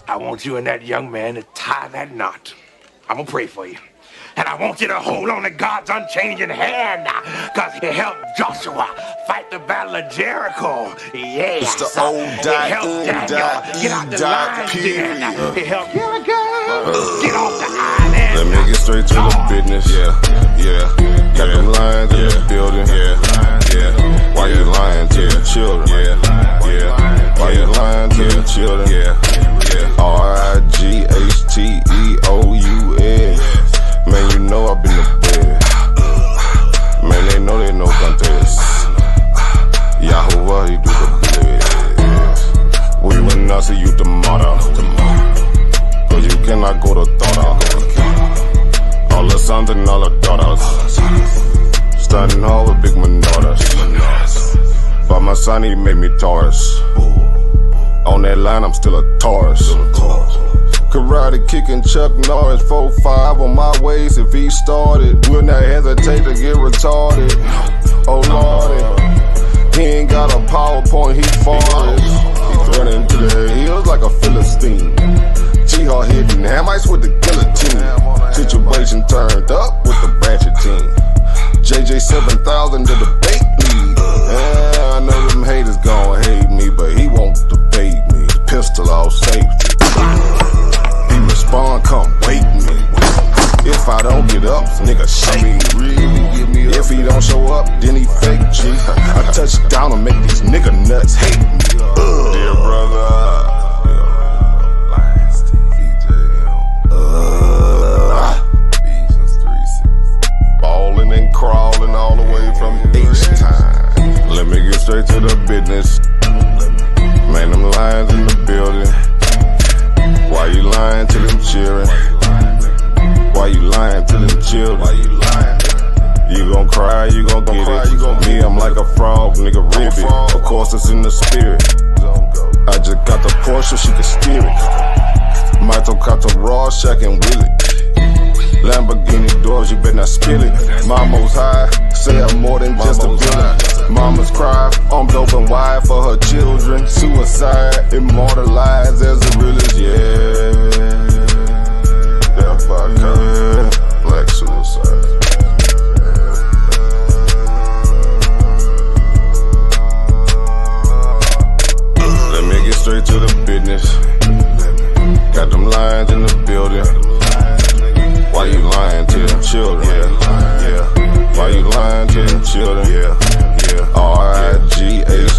I want you and that young man to tie that knot. I'm gonna pray for you. And I want you to hold on to God's unchanging hand, because he helped Joshua fight the battle of Jericho. It's Yes. the old He helped Daniel get out the lion's den. He helped Gilligan get off the island. Let me get straight to the business. Got them lions in the building. Why you lying to the children? Why you lying to the children? RIGHTEOUS. Man, you know I've been to bed. Man, they know they no contest. Yahuwah, he do the bless. We will not see you tomorrow. Cause you cannot go to thought. All the sons and all the daughters standing hard with big manodas. But my son, he made me Taurus. On that line, I'm still a Taurus. Karate kicking Chuck Norris, 4-5 on my waist. If he started, will not hesitate to get retarded. Oh lordy, he ain't got a PowerPoint, he farted. He's running to the hills like a Philistine. Jihad hitting Hamites with the guillotine. Situation turned up with the ratchet team. JJ 7000 to the debate league. Yeah, I know them haters gon' hate me, but he won't debate me. Pistol off safety. He respond, come wake me. If I don't get up, nigga shake me. If he don't show up, then he fake G. I touch down and make these nigga nuts hate me. Dear brother. Ballin' and crawling all the way from H-Time. Let me get straight to the business. Man, them lions in the building. Why you lying to them children? Why you lying to them children? You gon' cry, you gon' get it. Me, I'm like a frog, nigga, ribbit. Of course, it's in the spirit. I just got the Porsche, she can steer it. Mito got the raw, Shaq and Willie. Lamborghini doors, you better not spill it. Mama's high, say I'm more than just a villain. Mama's cry, armed open wide for her children. Suicide, immortalized as the realest, yeah. Death by cop, black suicide. Let me get straight to the business. Got them lions in the building. Why you lying to them children? Why you lying to them children?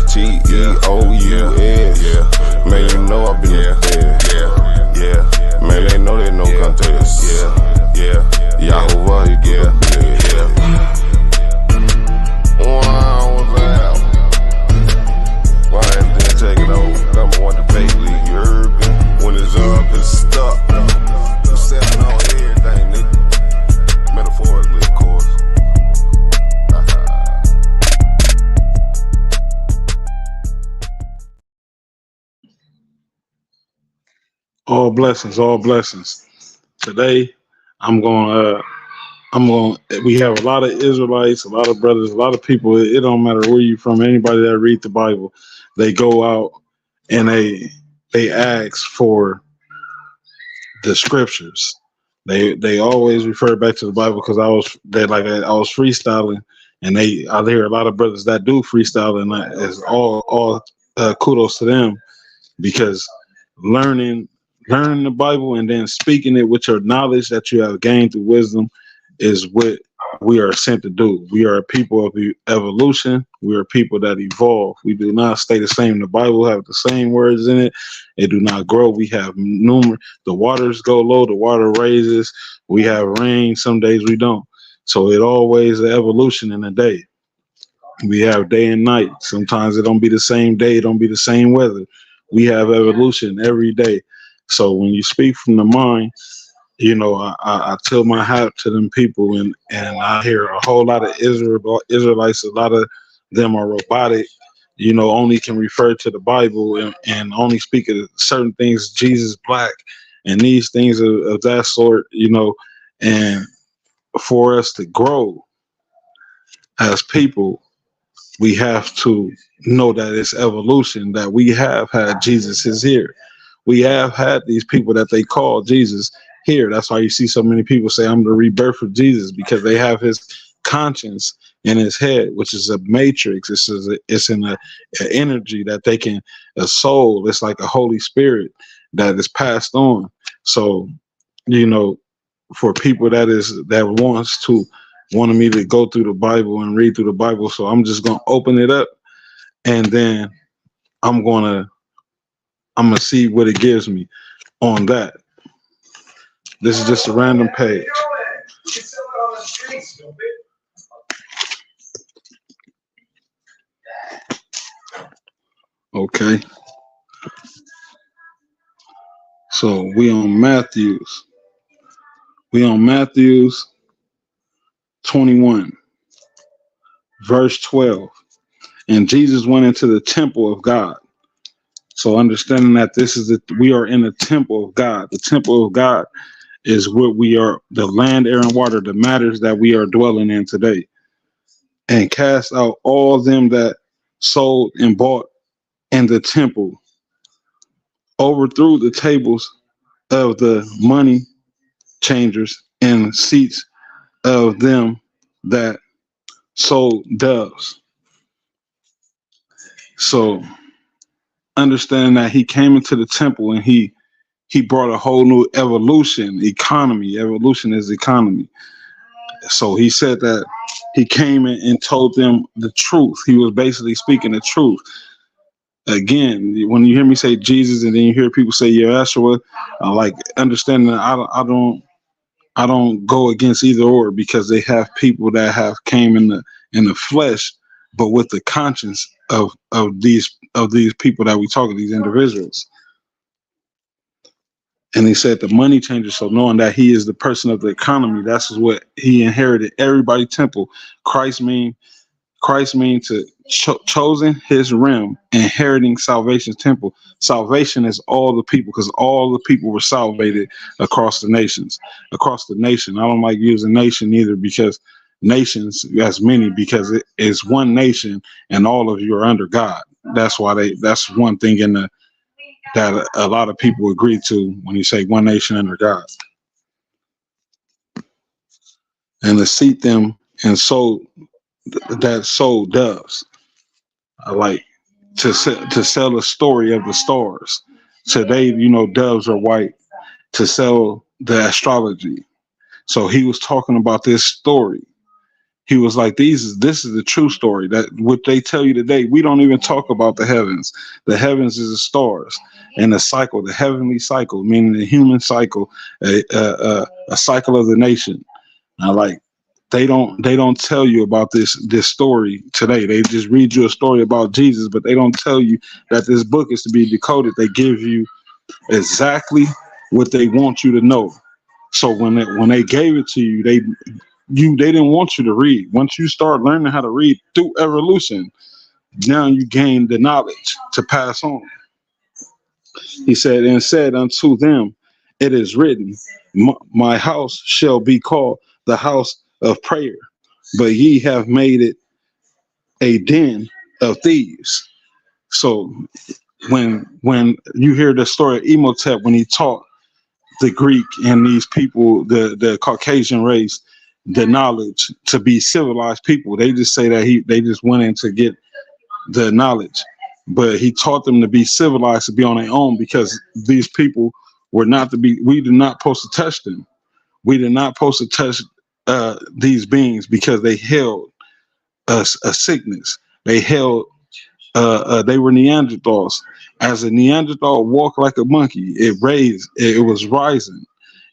RIGHTEOUS. Man, you know I've been there. Man, they know they no contest. Yahuwah, he do the Wow, what's that? Why didn't take it over? Number one debate league, you heard me? When it's up, it's stuck. I'm stepping on everything, nigga. Metaphorically, of course. All blessings, all blessings. Today, we have a lot of Israelites, a lot of brothers, a lot of people. It don't matter where you from. Anybody that read the Bible, they go out and they ask for the scriptures. They always refer back to the Bible because I was freestyling, and I hear a lot of brothers that do freestyle, and it's all kudos to them, because learning the Bible and then speaking it with your knowledge that you have gained through wisdom is what we are sent to do. We are a people of evolution. We are people that evolve. We do not stay the same. The Bible have the same words in it. It do not grow. We have numerous. The waters go low. The water raises. We have rain. Some days we don't. So it always an evolution in a day. We have day and night. Sometimes it don't be the same day. It don't be the same weather. We have evolution every day. So when you speak from the mind, you know, I tell my hat to them people, and I hear a whole lot of Israelites. A lot of them are robotic, you know, only can refer to the Bible and only speak of certain things, Jesus black, and these things of that sort, you know. And for us to grow as people, we have to know that it's evolution, that we have had Jesus is here. We have had these people that they call Jesus here. That's why you see so many people say, I'm the rebirth of Jesus, because they have his conscience in his head, which is a matrix. It's in an energy that they can, a soul. It's like a Holy Spirit that is passed on. So, you know, for people that wanted me to go through the Bible and read through the Bible. So I'm just going to open it up, and then I'm going to see what it gives me on that. This is just a random page. Okay. So we on Matthews. We on Matthews 21, verse 12. And Jesus went into the temple of God. So understanding that we are in the temple of God. The temple of God is what we are, the land, air, and water, the matters that we are dwelling in today. And cast out all them that sold and bought in the temple, overthrew the tables of the money changers and seats of them that sold doves. So understanding that he came into the temple and he brought a whole new economy. Evolution is economy. So he said that he came in and told them the truth. He was basically speaking the truth. Again, when you hear me say Jesus and then you hear people say Yeshua, like understanding that I don't go against either or, because they have people that have came in the flesh, but with the conscience of these people that we talk, these individuals. And he said the money changer. So knowing that he is the person of the economy, that's what he inherited. Everybody temple. Christ mean to chosen his realm, inheriting salvation's temple. Salvation is all the people, because all the people were salvated across the nations, across the nation. I don't like using nation either, because nations, that's many, because it is one nation and all of you are under God. That's why that's one thing that a lot of people agree to when you say one nation under God. And to seat them and sold doves. I like to sell a story of the stars. Today, doves are white, to sell the astrology. So he was talking about this story. He was like, this is the true story, that what they tell you today. We don't even talk about the heavens. The heavens is the stars, and the cycle, the heavenly cycle, meaning the human cycle, a cycle of the nation. They don't tell you about this story today. They just read you a story about Jesus, but they don't tell you that this book is to be decoded. They give you exactly what they want you to know. So when they gave it to you, they didn't want you to read. Once you start learning how to read through evolution, now you gain the knowledge to pass on. He said, and said unto them, it is written, my house shall be called the house of prayer, but ye have made it a den of thieves. So when you hear the story of Imhotep, when he taught the Greek and these people, the Caucasian race, the knowledge to be civilized people, they just say that they just went in to get the knowledge, but he taught them to be civilized, to be on their own, because these people were not to be. We did not supposed to touch them. We did not supposed to touch these beings, because they held a sickness. They held they were Neanderthals. As a Neanderthal walked like a monkey, it was rising,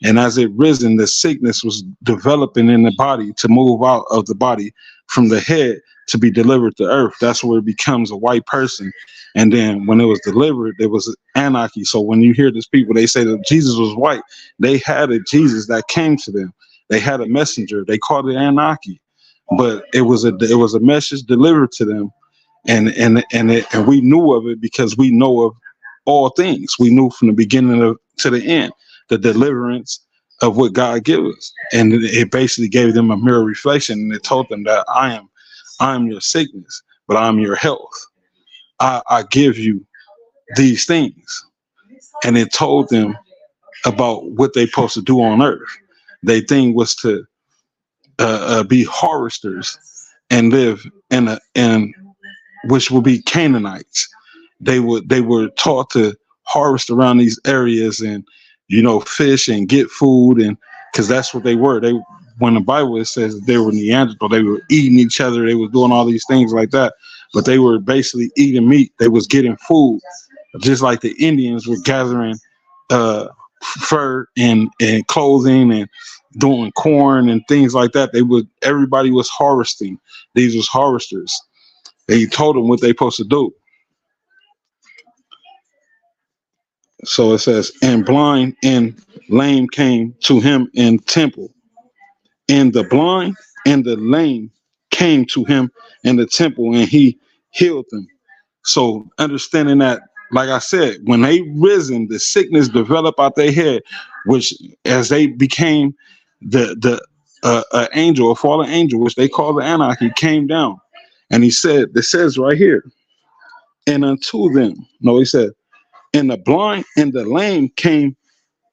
and as it risen, the sickness was developing in the body to move out of the body from the head to be delivered to earth. That's where it becomes a white person. And then when it was delivered, there was anarchy. So when you hear these people, they say that Jesus was white. They had a Jesus that came to them. They had a messenger. They called it anarchy, but it was a message delivered to them, and we knew of it because we know of all things. We knew from the beginning to the end the deliverance of what God gave us, and it basically gave them a mirror reflection, and it told them that I am your sickness. but I'm your health. I give you these things. And it told them about what they supposed to do on earth. Their thing was to be harvesters and live in which would be Canaanites. They were taught to harvest around these areas and fish and get food, and because that's what they were. They when the Bible says they were Neanderthal, they were eating each other, they were doing all these things like that, but they were basically eating meat. They was getting food, just like the Indians were gathering fur and clothing and doing corn and things like that. Everybody was harvesting. These was harvesters. And he told them what they supposed to do. So it says, and blind and lame came to him in temple. And the blind and the lame came to him in the temple, and he healed them. So understanding that, like I said, when they risen, the sickness developed out their head, which as they became the angel, a fallen angel, which they call the Anak, he came down. And he said, it says right here, and unto them, no, he said, and the blind and the lame came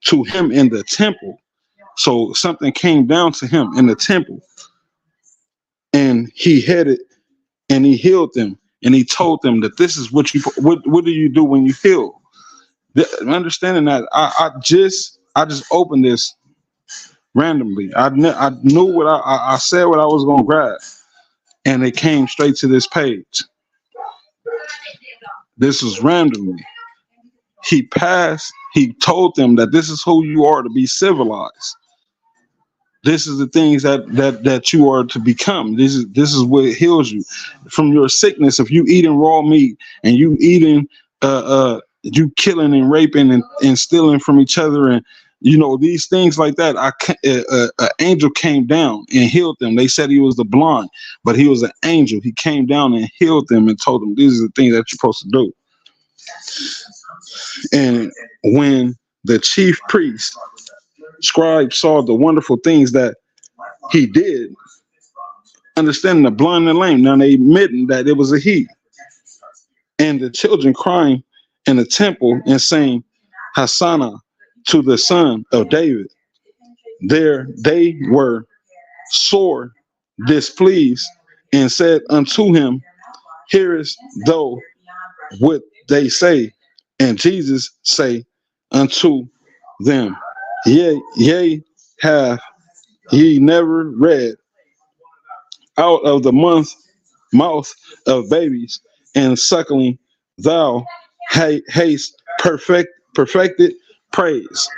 to him in the temple. So something came down to him in the temple, and he headed and he healed them, and he told them that this is what do you do when you heal? Understanding that, I just opened this randomly. I knew what I said what I was gonna grab, and it came straight to this page. This was randomly. He told them that this is who you are to be civilized. This is the things that you are to become. This is what heals you from your sickness. If you eating raw meat and you eating you killing and raping and stealing from each other and these things like that, an angel came down and healed them. They said he was the blind, but he was an angel. He came down and healed them and told them these are the things that you're supposed to do. And when the chief priest scribe saw the wonderful things that he did, understanding the blind and lame, now they admitting that it was a he, and the children crying in the temple and saying, Hosanna to the son of David. There they were sore displeased and said unto him, hearest thou what they say? And Jesus say unto them, Yea, have ye never read out of the mouth of babies and suckling thou hast perfected praise.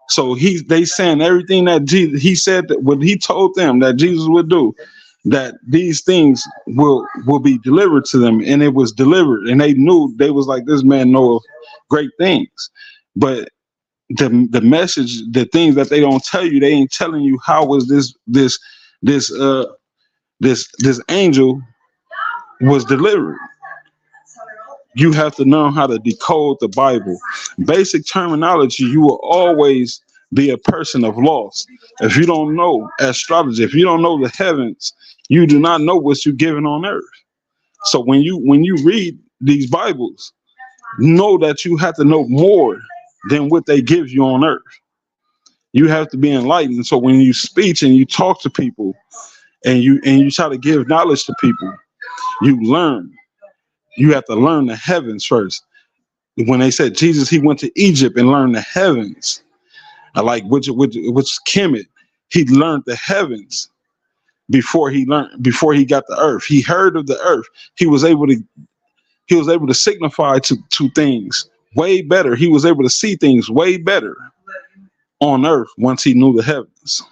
So they saying everything that Jesus, he said that what he told them that Jesus would do, that these things will be delivered to them, and it was delivered, and they knew. They was like, this man know great things, but the message, the things that they don't tell you, they ain't telling you how was this angel was delivered. You have to know how to decode the Bible. Basic terminology, you will always be a person of loss. If you don't know astrology, if you don't know the heavens, you do not know what you're given on earth. So when you read these Bibles, know that you have to know more than what they give you on earth. You have to be enlightened. So when you speak and you talk to people and you try to give knowledge to people, you learn. You have to learn the heavens first. When they said Jesus, he went to Egypt and learned the heavens, like which Kemet, he learned the heavens before he got the earth. He heard of the earth. He was able to signify to things way better. He was able to see things way better on earth once he knew the heavens.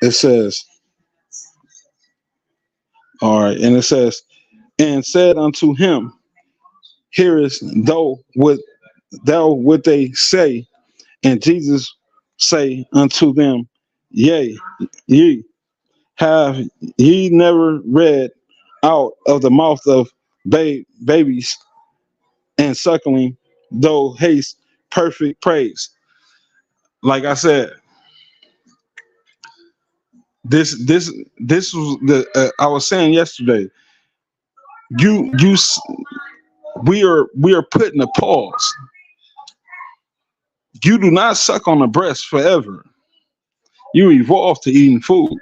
It says, all right, and it says, and said unto him, hearest thou what they say? And Jesus say unto them, Yea, ye have ye never read out of the mouth of babies and suckling thou hast perfect praise. Like I said, This was the I was saying yesterday. We are put in a pause. You do not suck on the breast forever. You evolve to eating food.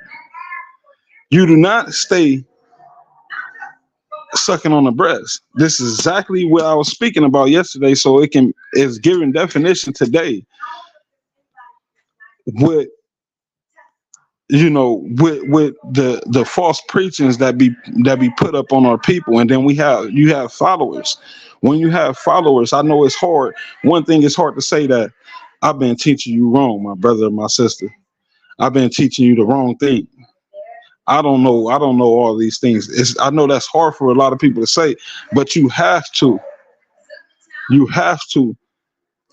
You do not stay sucking on the breast. This is exactly what I was speaking about yesterday. So it's given definition today. With with the false preachings that be put up on our people, and then you have followers. When you have followers, I know it's hard. One thing is hard to say that I've been teaching you wrong, my brother, my sister. I've been teaching you the wrong thing. I don't know all these things. I know that's hard for a lot of people to say, but you have to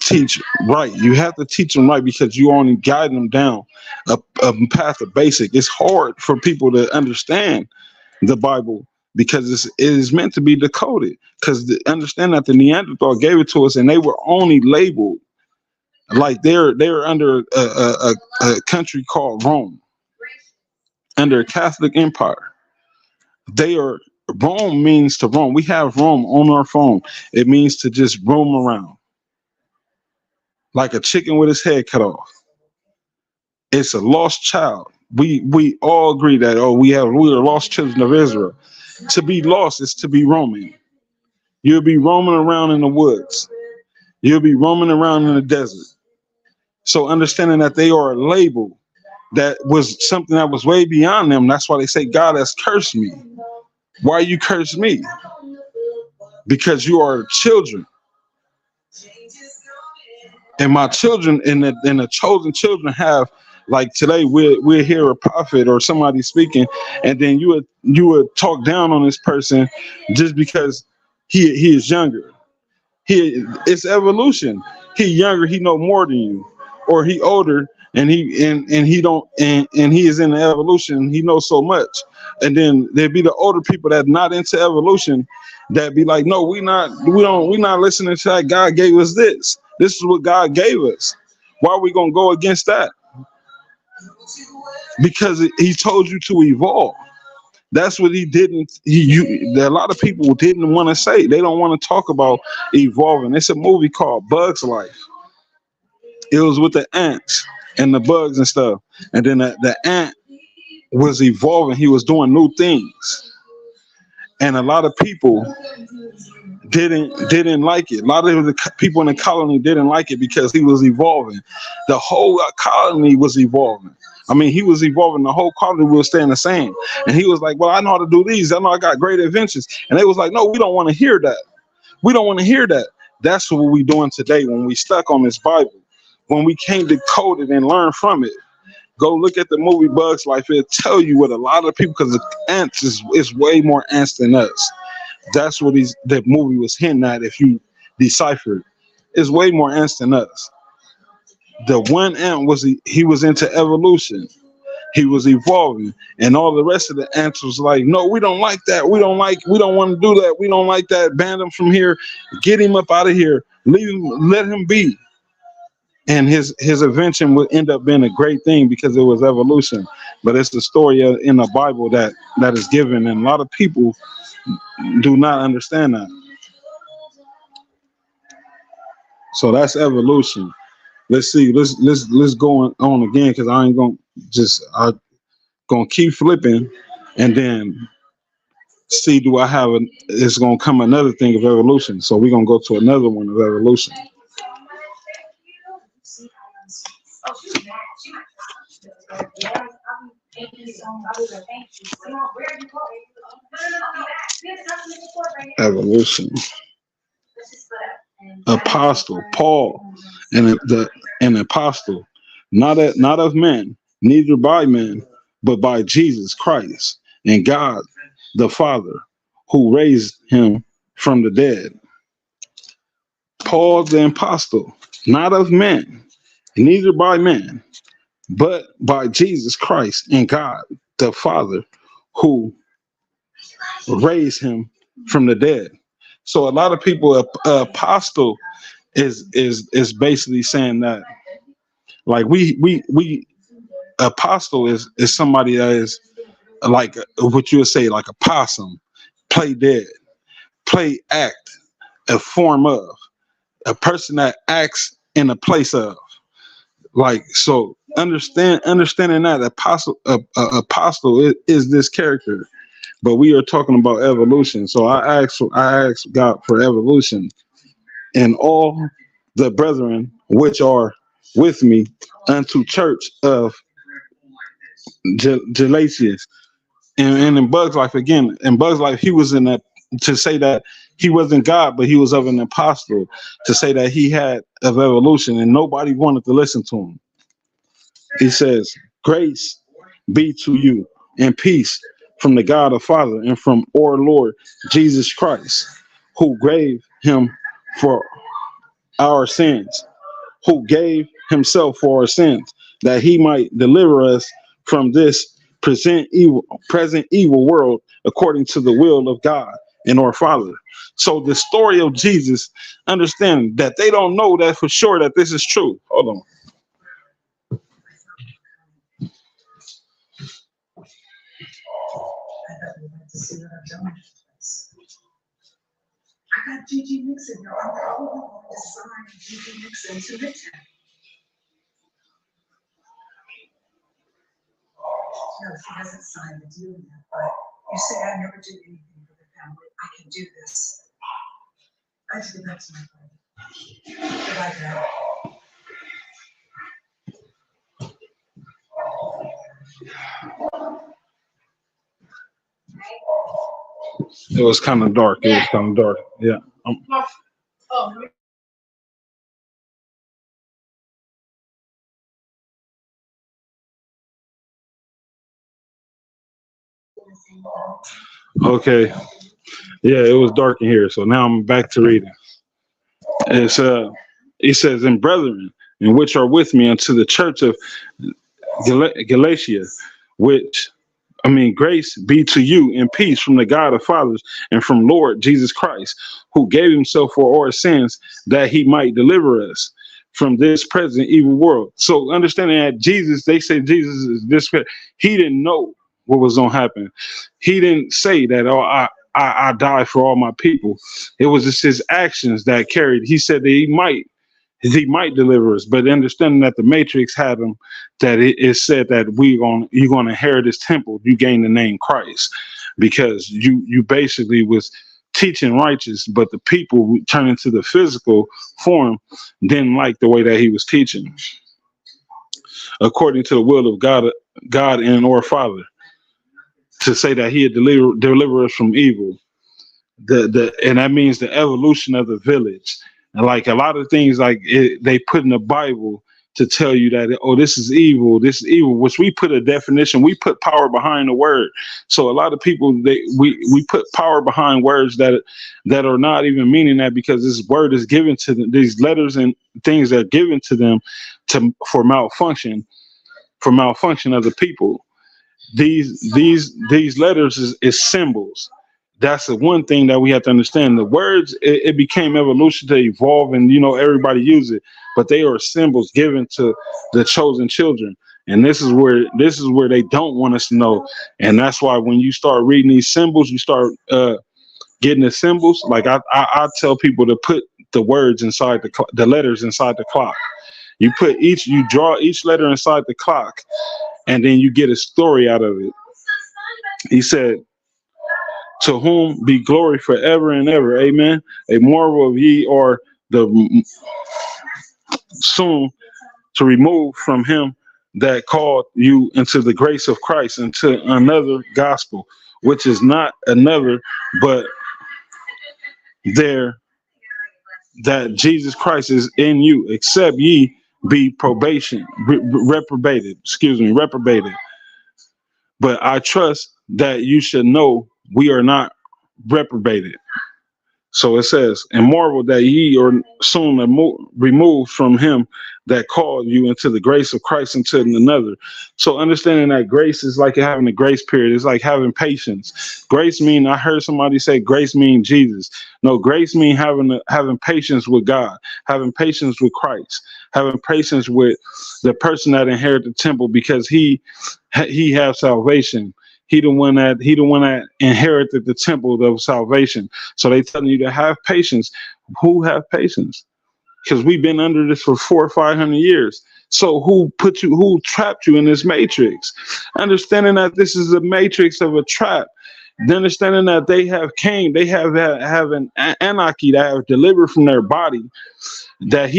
teach right. You have to teach them right, because you only guide them down a path of basic. It's hard for people to understand the Bible because it is meant to be decoded. Because understand that the Neanderthal gave it to us, and they were only labeled like they're under a country called Rome, under a Catholic empire. Rome means to roam. We have Rome on our phone. It means to just roam around like a chicken with its head cut off. It's a lost child. We all agree that we are lost children of Israel. To be lost is to be roaming. You'll be roaming around in the woods. You'll be roaming around in the desert. So understanding that they are a label that was something that was way beyond them. That's why they say God has cursed me. Why you curse me? Because you are children. And my children and the chosen children have, like today we'll hear a prophet or somebody speaking, and then you would talk down on this person just because he is younger. It's evolution. He younger, he know more than you, or he older and he is in the evolution. He knows so much, and then there'd be the older people that not into evolution that be like, no, we not listening to that. God gave us this. This is what God gave us. Why are we gonna go against that? Because he told you to evolve. That's what he didn't. A lot of people didn't want to say. They don't want to talk about evolving. It's a movie called Bug's Life. It was with the ants and the bugs and stuff. And then the ant was evolving. He was doing new things. And a lot of people didn't like it. A lot of the people in the colony didn't like it because he was evolving. The whole colony was evolving. I mean, he was evolving. The whole colony was staying the same. And he was like, well, I know how to do these. I know I got great inventions. And they was like, no, we don't want to hear that. We don't want to hear that. That's what we're doing today when we stuck on this Bible. When we can't decode it and learn from it. Go look at the movie Bug's Life. It'll tell you what a lot of people, because the ants is way more ants than us. That's what that movie was hinting at. If you decipher it, it's way more ants than us. The one ant he was into evolution. He was evolving, and all the rest of the ants was like, no, we don't like that. We don't want to do that. We don't like that. Ban him from here. Get him up out of here. Leave him. Let him be. And his invention would end up being a great thing because it was evolution. But it's the story in the Bible that is given, and a lot of people do not understand that. So that's evolution. Let's see. Let's go on again, because I ain't gonna keep flipping, and then see, do I have it's gonna come another thing of evolution. So we're gonna go to another one of evolution. Evolution. Apostle Paul, an apostle, not of men, neither by men, but by Jesus Christ and God the Father, who raised him from the dead. Paul the apostle, not of men, neither by men, but by Jesus Christ and God the Father, who raised him from the dead. So a lot of people, apostle is basically saying that, like, we apostle is somebody that is like what you would say, like a possum, play dead, play act, a form of, a person that acts in a place of. Like, so understanding that apostle is this character, but we are talking about evolution. So I asked God for evolution, and all the brethren which are with me unto church of Galatians. And in Bug's Life, again, in Bug's Life, he was in that, to say that he wasn't God, but he was of an apostle, to say that he had of evolution, and nobody wanted to listen to him. He says, grace be to you and peace from the God the Father and from our Lord Jesus Christ, who gave him for our sins, who gave himself for our sins, that he might deliver us from this present evil world, according to the will of God and our Father. So the story of Jesus, understand that they don't know that for sure that this is true. Hold on. I got Gigi Nixon here. I'm probably going to sign Gigi Nixon to the 10th. No, she hasn't signed the deal yet, but you say I never did anything for the family. I can do this. I have to get back to my brother. Goodbye, Dad. It was kind of dark. It was kind of dark. Yeah. Okay. Yeah, it was dark in here. So now I'm back to reading. It's it says, and brethren, and which are with me unto the church of Galatia, which, I mean, grace be to you and peace from the God of fathers and from Lord Jesus Christ, who gave himself for our sins, that he might deliver us from this present evil world. So understanding that Jesus, they say Jesus is this, he didn't know what was going to happen. He didn't say that, oh, I die for all my people. It was just his actions that carried. He said that he might deliver us, but understanding that the Matrix had him, that it said that you're gonna inherit this temple. You gain the name Christ because you basically was teaching righteous, but the people turning to the physical form didn't like the way that he was teaching, according to the will of God and our Father, to say that he had deliver us from evil. And that means the evolution of the village. And like a lot of things, like they put in the Bible to tell you that, oh, this is evil, which we put a definition, we put power behind the word. So a lot of people, we put power behind words that are not even meaning that, because this word is given to them, these letters and things are given to them for malfunction of the people. These letters is symbols. That's the one thing that we have to understand. The words, it became evolution to evolve, and everybody use it, but they are symbols given to the chosen children. And this is where they don't want us to know. And that's why when you start reading these symbols, you start getting the symbols. Like I tell people to put the words inside the letters inside the clock. You draw each letter inside the clock, and then you get a story out of it. He said, to whom be glory forever and ever. Amen. A marvel of ye are the soon to remove from him that called you into the grace of Christ, into another gospel, which is not another, but there that Jesus Christ is in you, except ye be reprobated. But I trust that you should know we are not reprobated. So it says, and marvel that ye are soon removed from him that called you into the grace of Christ into another. So understanding that grace is like having a grace period. It's like having patience. Grace mean, I heard somebody say grace mean Jesus. No, grace mean having patience with God, having patience with Christ, having patience with the person that inherited the temple because he have salvation. He the one that inherited the temple of salvation. So they telling you to have patience. Who have patience? Because we've been under this for 400 or 500 years. So who trapped you in this matrix? Understanding that this is a matrix of a trap. Understanding that they have an anarchy that have delivered from their body, that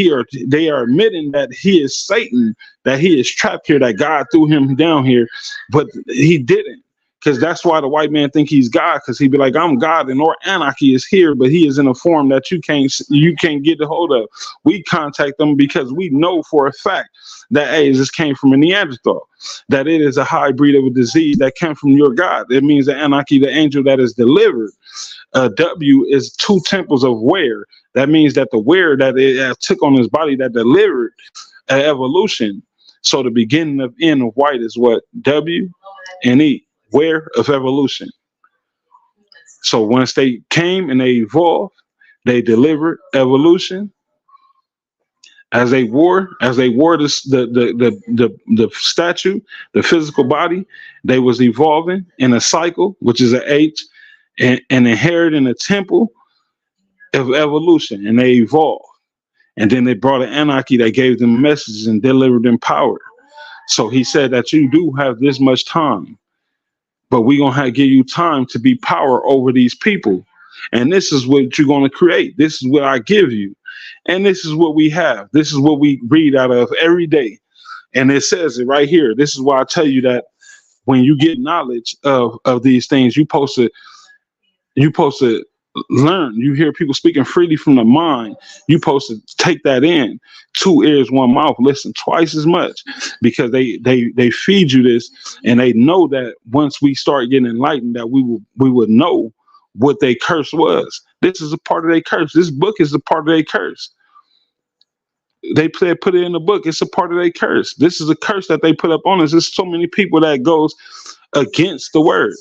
they are admitting that he is Satan, that he is trapped here, that God threw him down here, but he didn't. Because that's why the white man think he's God, because he'd be like, I'm God, and or anarchy is here, but he is in a form that you can't get a hold of. We contact them because we know for a fact that this came from a Neanderthal, that it is a hybrid of a disease that came from your God. It means that anarchy, the angel that is delivered. W is two temples of where. That means that the where that it took on his body that delivered evolution. So the beginning of N of white is what? W and E. Where of evolution. So once they came and they evolved, they delivered evolution. As they wore the statue, the physical body, they was evolving in a cycle, which is an H, and inheriting a temple of evolution, and they evolved. And then they brought an anarchy that gave them messages and delivered them power. So he said that you do have this much time, but we're going to give you time to be power over these people. And this is what you're going to create. This is what I give you. And this is what we have. This is what we read out of every day. And it says it right here. This is why I tell you that when you get knowledge of these things, you're supposed to learn. You hear people speaking freely from the mind. You're supposed to take that in. 2 ears, 1 mouth. Listen twice as much, because they feed you this, and they know that once we start getting enlightened, that we would know what their curse was. This is a part of their curse. This book is a part of their curse. They put it in the book. It's a part of their curse. This is a curse that they put up on us. There's so many people that goes against the word.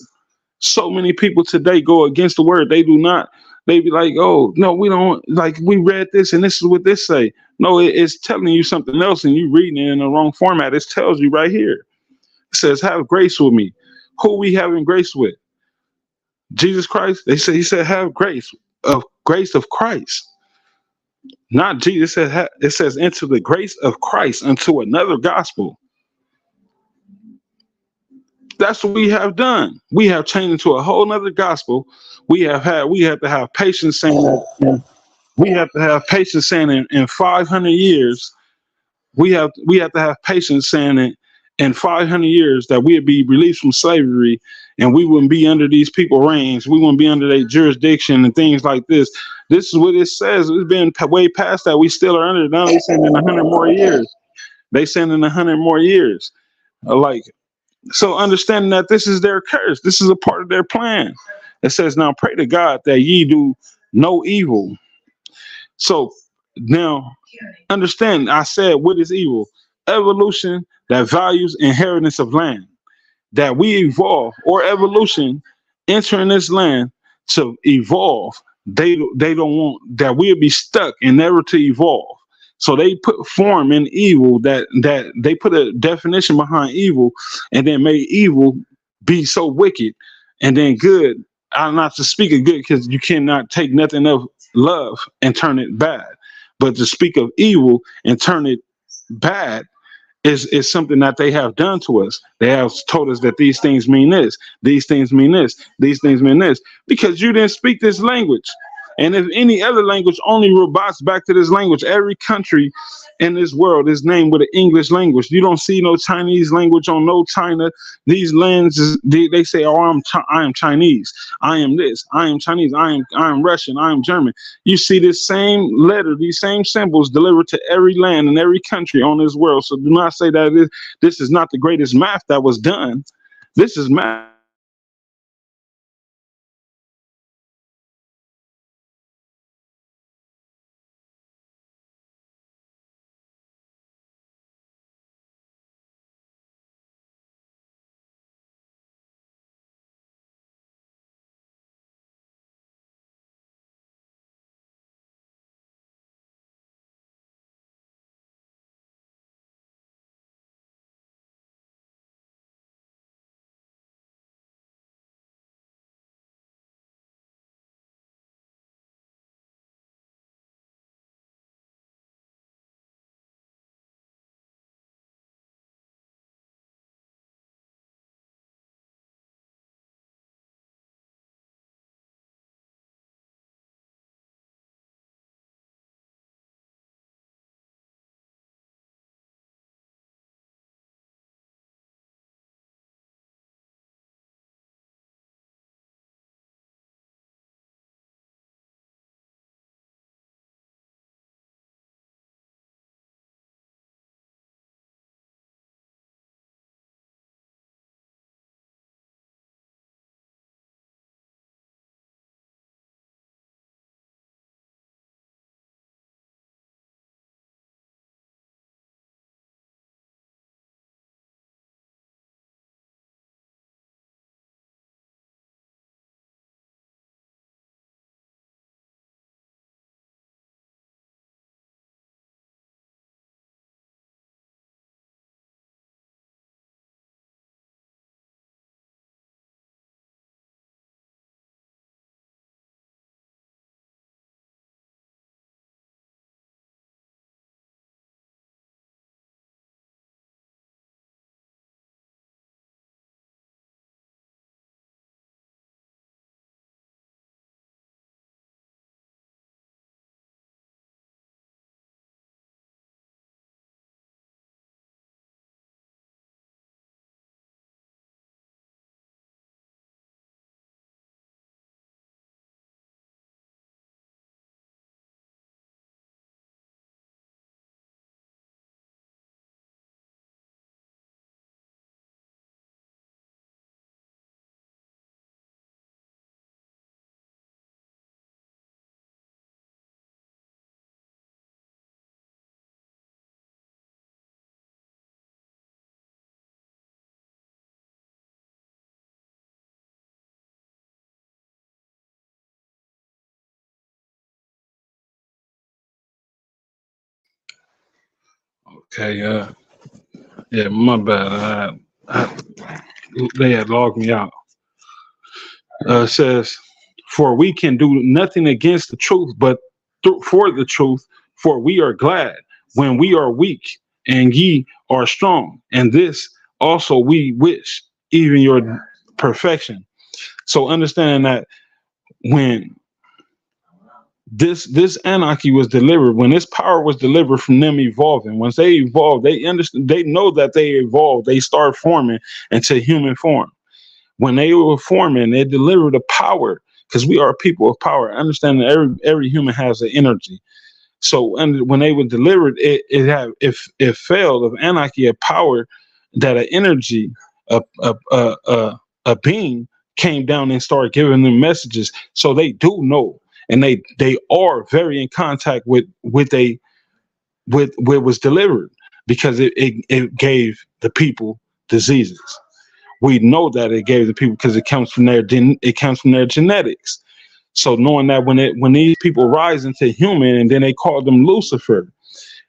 So many people today go against the word. They do not. They be like, oh, no, we don't, like, we read this and this is what this say. No, it's telling you something else and you reading it in the wrong format. It tells you right here. It says, have grace with me. Who we having grace with? Jesus Christ. He said, have grace of Christ. Not Jesus. It says into the grace of Christ, unto another gospel. That's what we have done. We have changed into a whole nother gospel. We have to have patience saying that. We have to have patience saying in 500 years. We have to have patience saying in 500 years that we'd be released from slavery and we wouldn't be under these people's reigns. We wouldn't be under their jurisdiction and things like this. This is what it says. It's been way past that. We still are under it. Now they saying in 100 more years. They saying in 100 more years. So understanding that this is their curse. This is a part of their plan. It says, now pray to God that ye do no evil. So now understand, I said, what is evil? Evolution that values inheritance of land. That we evolve, or evolution entering this land to evolve. They don't want that we'll be stuck and never to evolve. So they put form in evil, that they put a definition behind evil, and then made evil be so wicked, and then good. I'm not to speak of good, because you cannot take nothing of love and turn it bad. But to speak of evil and turn it bad is something that they have done to us. They have told us that these things mean this, these things mean this, these things mean this, because you didn't speak this language. And if any other language only robots back to this language, every country in this world is named with an English language. You don't see no Chinese language on no China. These lands, they say, oh, I am Chinese. I am this. I am Chinese. I am Russian. I am German. You see this same letter, these same symbols delivered to every land and every country on this world. So do not say that this is not the greatest math that was done. This is math. Okay, yeah, my bad. They had logged me out. It says, "For we can do nothing against the truth, but for the truth. For we are glad when we are weak, and ye are strong. And this also we wish, even your perfection." So understanding that when this anarchy was delivered, when this power was delivered from them evolving, once they evolved, they understand, they know that they evolved, they start forming into human form. When they were forming, they delivered the power, because we are people of power. Understand that every human has an energy. So, and when they were delivered, it had, if it failed of anarchy, a power, that an energy, a being came down and started giving them messages. So they do know, and they are very in contact with what was delivered, because it gave the people diseases. We know that it gave the people because it comes from their genetics. So knowing that when these people rise into human, and then they called them Lucifer,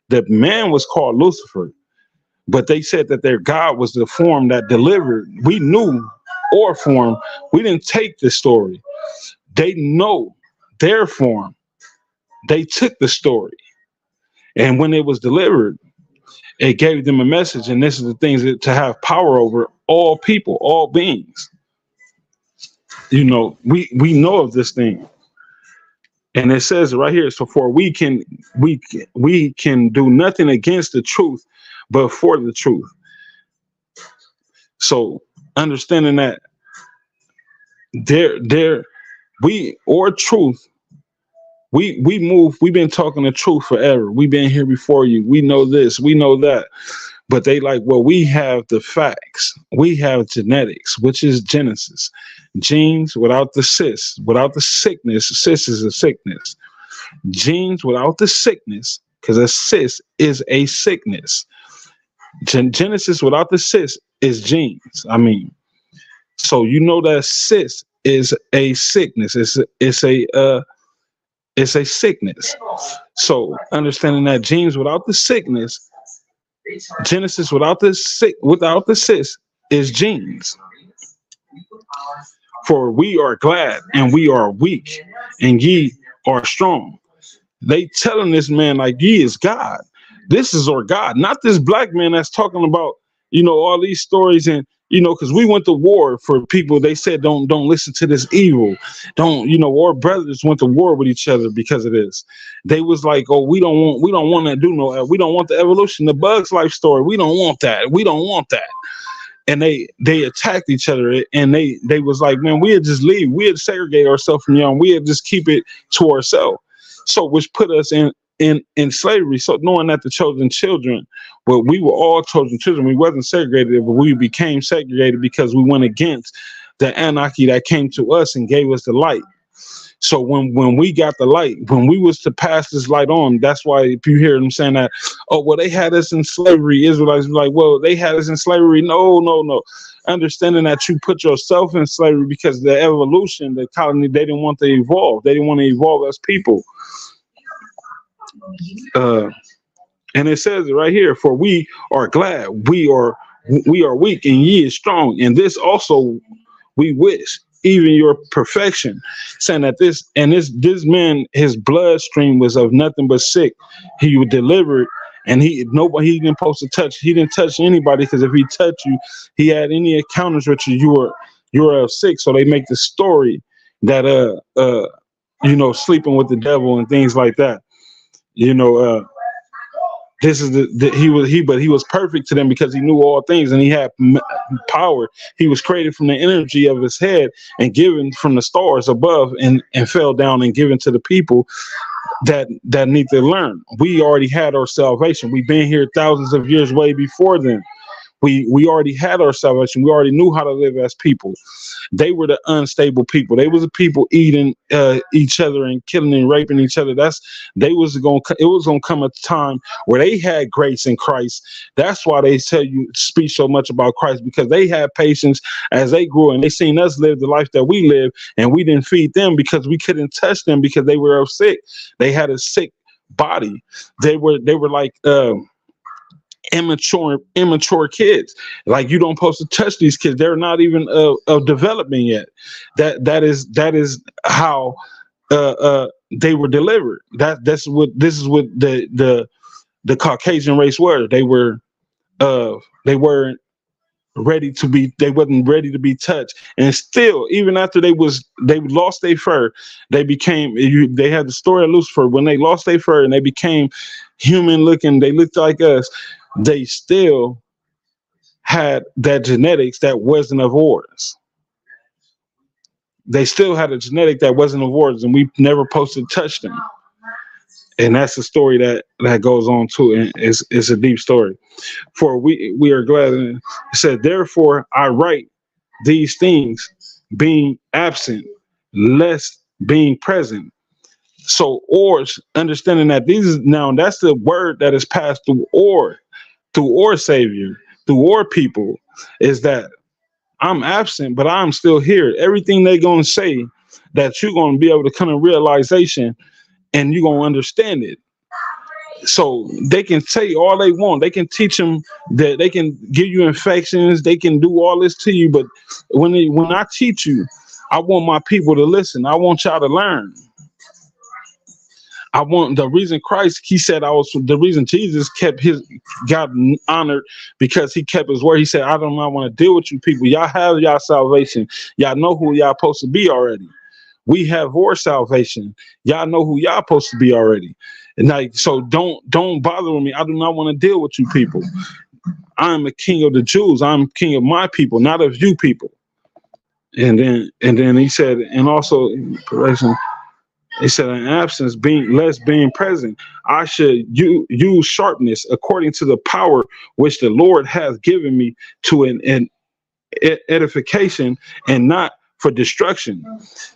the man was called Lucifer, but they said that their God was the form that delivered. We knew or form. We didn't take the story. They know their form. They took the story, and when it was delivered, it gave them a message. And this is the things that, to have power over all people, all beings. We know of this thing. And it says right here, so for we can do nothing against the truth, but for the truth. So understanding that we move, we've been talking the truth forever. We've been here before you. We know this, we know that. But they like, well, we have the facts. We have genetics, which is Genesis. Genes without the cis, without the sickness. Cis is a sickness. Genes without the sickness, because a cis is a sickness. Genesis without the cis is genes. I mean, so you know that cis is a sickness. It's a sickness. So understanding that genes without the sickness, Genesis without the cis is genes. For we are glad and we are weak, and ye are strong. They telling this man like ye is God. This is our God, not this black man that's talking about, all these stories. And because we went to war for people. They said don't listen to this evil. Don't, our brothers went to war with each other because of this. They was like, oh, we don't want to do no, we don't want the evolution, the Bugs Life story. We don't want that. We don't want that. And they attacked each other, and they was like, man, we'd just leave. We'd segregate ourselves from y'all. We'd just keep it to ourselves. So which put us in slavery. So knowing that the chosen children, well, we were all chosen children. We wasn't segregated, but we became segregated because we went against the anarchy that came to us and gave us the light. So when we got the light, when we was to pass this light on, that's why if you hear them saying that, oh, well, they had us in slavery, Israelites like, well, they had us in slavery. No. Understanding that you put yourself in slavery because the evolution, the colony, they didn't want to evolve. They didn't want to evolve as people. And it says it right here, for we are glad, we are weak, and ye is strong. And this also we wish, even your perfection. Saying that this man, his bloodstream was of nothing but sick. He was delivered, and he didn't supposed to touch. He didn't touch anybody, because if he touched you, he had any encounters with you, you were sick. So they make the story that sleeping with the devil and things like that. This is but he was perfect to them because he knew all things and he had power. He was created from the energy of his head and given from the stars above and fell down and given to the people that need to learn. We already had our salvation. We've been here thousands of years way before them. We already had our salvation. We already knew how to live as people. They were the unstable people. They was the people eating each other and killing and raping each other. It was gonna come a time where they had grace in Christ. That's why they speak so much about Christ, because they had patience as they grew and they seen us live the life that we live, and we didn't feed them because we couldn't touch them because they were sick. They had a sick body. They were like immature kids. Like, you don't supposed to touch these kids. They're not even of development yet. That is how they were delivered. This is what the Caucasian race were. They weren't ready to be, they wasn't ready to be touched. And still, even after they lost their fur, they had the story of Lucifer. When they lost their fur and they became human looking, they looked like us, they still had that genetics that wasn't of ours. They still had a genetic that wasn't of ours, and we never supposed to touch them. And that's the story that goes on too. And it's a deep story. For we are glad. It said, therefore I write these things, being absent, less being present. So ors, understanding that that's the word that is passed through our Savior, through our people, is that I'm absent, but I'm still here. Everything they're gonna say, that you're gonna be able to come to realization, and you're going to understand it. So they can say all they want. They can teach them that they can give you infections. They can do all this to you. But when I teach you, I want my people to listen. I want y'all to learn. I want the reason Christ, he said, the reason Jesus got honored, because he kept his word. He said, I do not want to deal with you people. Y'all have y'all salvation. Y'all know who y'all supposed to be already. We have our salvation. Y'all know who y'all supposed to be already. And so don't bother with me. I do not want to deal with you people. I'm a king of the Jews. I'm king of my people, not of you people. And then he said, and also he said, in absence, being present, I should use sharpness according to the power which the Lord has given me to an edification and not for destruction.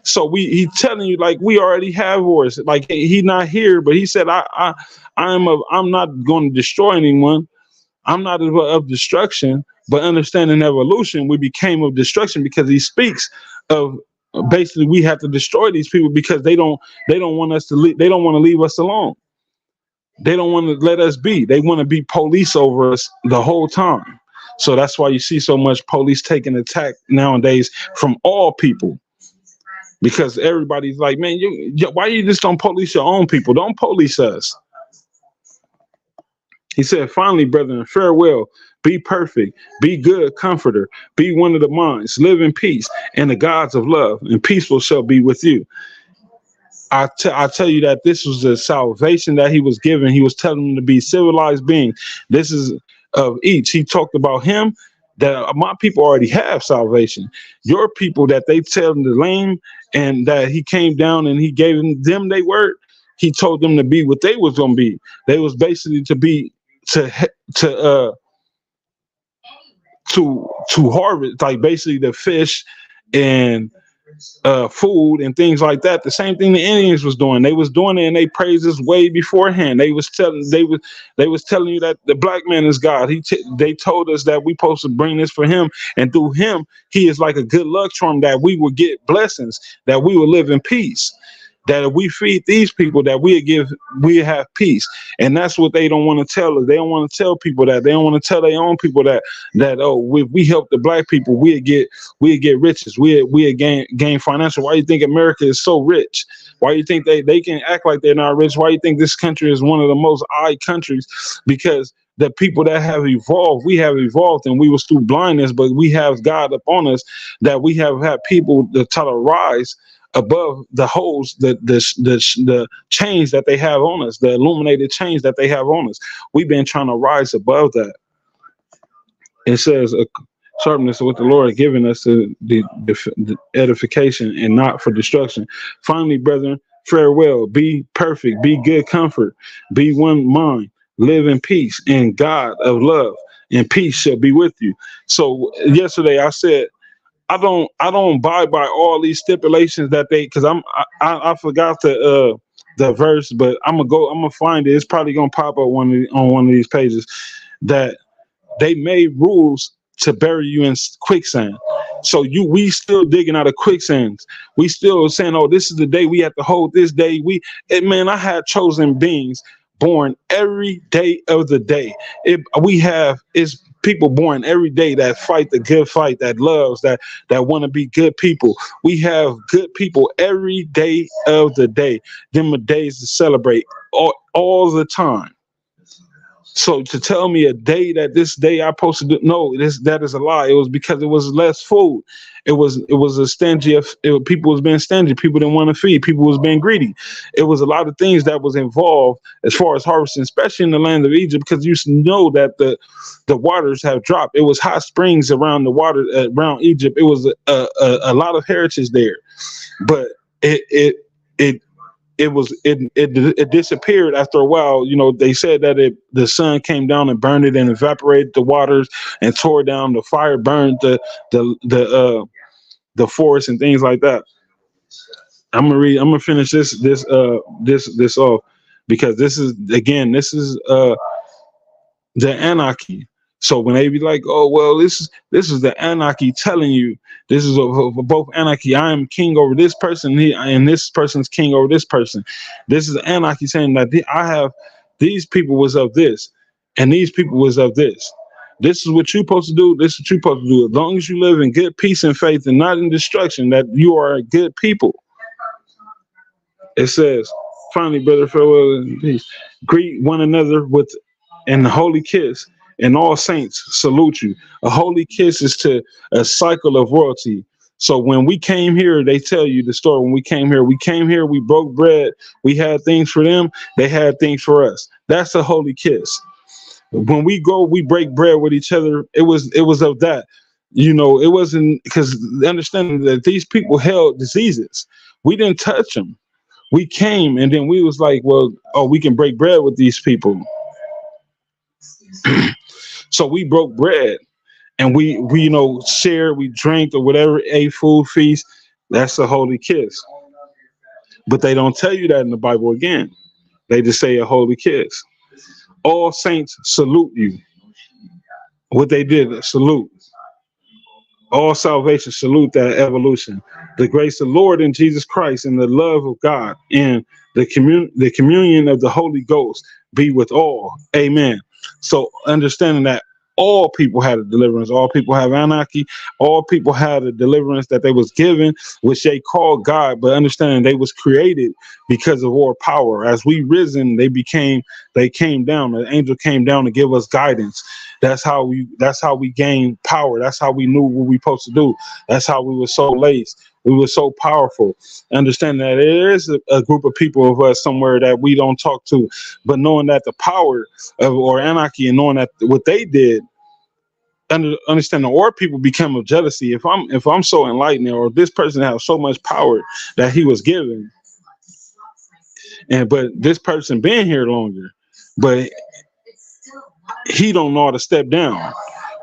So he's telling you, like, we already have ours. Like, he's not here, but he said, I'm not going to destroy anyone. I'm not of destruction, but understanding evolution, we became of destruction, because he speaks of basically we have to destroy these people because they don't want us to leave. They don't want to leave us alone. They don't want to let us be. They want to be police over us the whole time. So that's why you see so much police taking attack nowadays from all people, because everybody's like, man, why you just don't police your own people? Don't police us. He said, finally, brethren, farewell, be perfect, be good comforter, be one of the minds, live in peace, and the gods of love, and peaceful shall be with you. I tell you that this was the salvation that he was given. He was telling them to be civilized beings. This is of each. He talked about him, that my people already have salvation. Your people, that they tell them the lame, and that he came down and he gave them their word. He told them to be what they was going to be. They was basically to be to harvest, like basically the fish and food and things like that. The same thing the Indians was doing. They was doing it, and they praised us way beforehand. They was telling you that the black man is God. They told us that we supposed to bring this for him, and through him, he is like a good luck charm, that we will get blessings, that we will live in peace. That if we feed these people, that we have peace. And that's what they don't want to tell us. They don't want to tell people that. They don't want to tell their own people that if we help the black people, we get riches. We gain financial. Why do you think America is so rich? Why do you think they can act like they're not rich? Why do you think this country is one of the most eyed countries? Because the people that have evolved, we have evolved, and we was through blindness, but we have God upon us, that we have had people that try to rise above the holes, the chains that they have on us, the illuminated chains that they have on us. We've been trying to rise above that. It says sharpness of what the Lord has given us, the edification and not for destruction. Finally, brethren, farewell, be perfect, be good comfort, be one mind, live in peace, and God of love and peace shall be with you. So yesterday I said, I don't abide by all these stipulations that because I forgot the verse, but I'm gonna find it. It's probably gonna pop up on one of these pages, that they made rules to bury you in quicksand. So we still digging out of quicksands. We still saying, oh, this is the day we have to hold this day. I had chosen beings born every day of the day. It's people born every day that fight the good fight, that loves, that want to be good people. We have good people every day of the day. Them are days to celebrate all the time. So to tell me a day that this day I posted, no, that is a lie. It was because it was less food. It was a stingy. People was being stingy. People didn't want to feed. People was being greedy. It was a lot of things that was involved as far as harvesting, especially in the land of Egypt, because you know that the waters have dropped. It was hot springs around the water around Egypt. It was a lot of heritage there, but it disappeared after a while. You know, they said that the sun came down and burned it and evaporated the waters and tore down. The fire burned the forest and things like that. I'm gonna finish this off, because this is the anarchy. So when they be like, oh, well, this is the anarchy telling you, this is both anarchy. I am king over this person, and this person's king over this person. This is anarchy saying that I have these people was of this, and these people was of this. This is what you're supposed to do. This is what you're supposed to do. As long as you live in good peace and faith and not in destruction, that you are a good people. It says, finally, brother, farewell and peace. Greet one another with an holy kiss. And all saints salute you. A holy kiss is to a cycle of royalty. So when we came here, they tell you the story. When we came here, we broke bread. We had things for them. They had things for us. That's a holy kiss. When we go, we break bread with each other. It was of that. You know, it wasn't, because understanding that these people held diseases. We didn't touch them. We came and then we was like, well, oh, we can break bread with these people. So we broke bread and we shared, we drank or whatever, ate food, feast. That's a holy kiss. But they don't tell you that in the Bible again. They just say a holy kiss. All saints salute you. What they did, salute. All salvation, salute that evolution. The grace of the Lord in Jesus Christ and the love of God and the communion of the Holy Ghost be with all. Amen. So understanding that all people had a deliverance, all people have anarchy, all people had a deliverance that they was given, which they called God, but understanding they was created because of our power. As we risen, they came down. The angel came down to give us guidance. That's how we gained power. That's how we knew what we supposed to do. That's how we were so laced. We were so powerful. Understanding that there is a group of people of us somewhere that we don't talk to, but knowing that the power of or anarchy and knowing that what they did, understanding or people become of jealousy. If I'm so enlightened, or this person has so much power that he was given, but this person been here longer, but he don't know how to step down.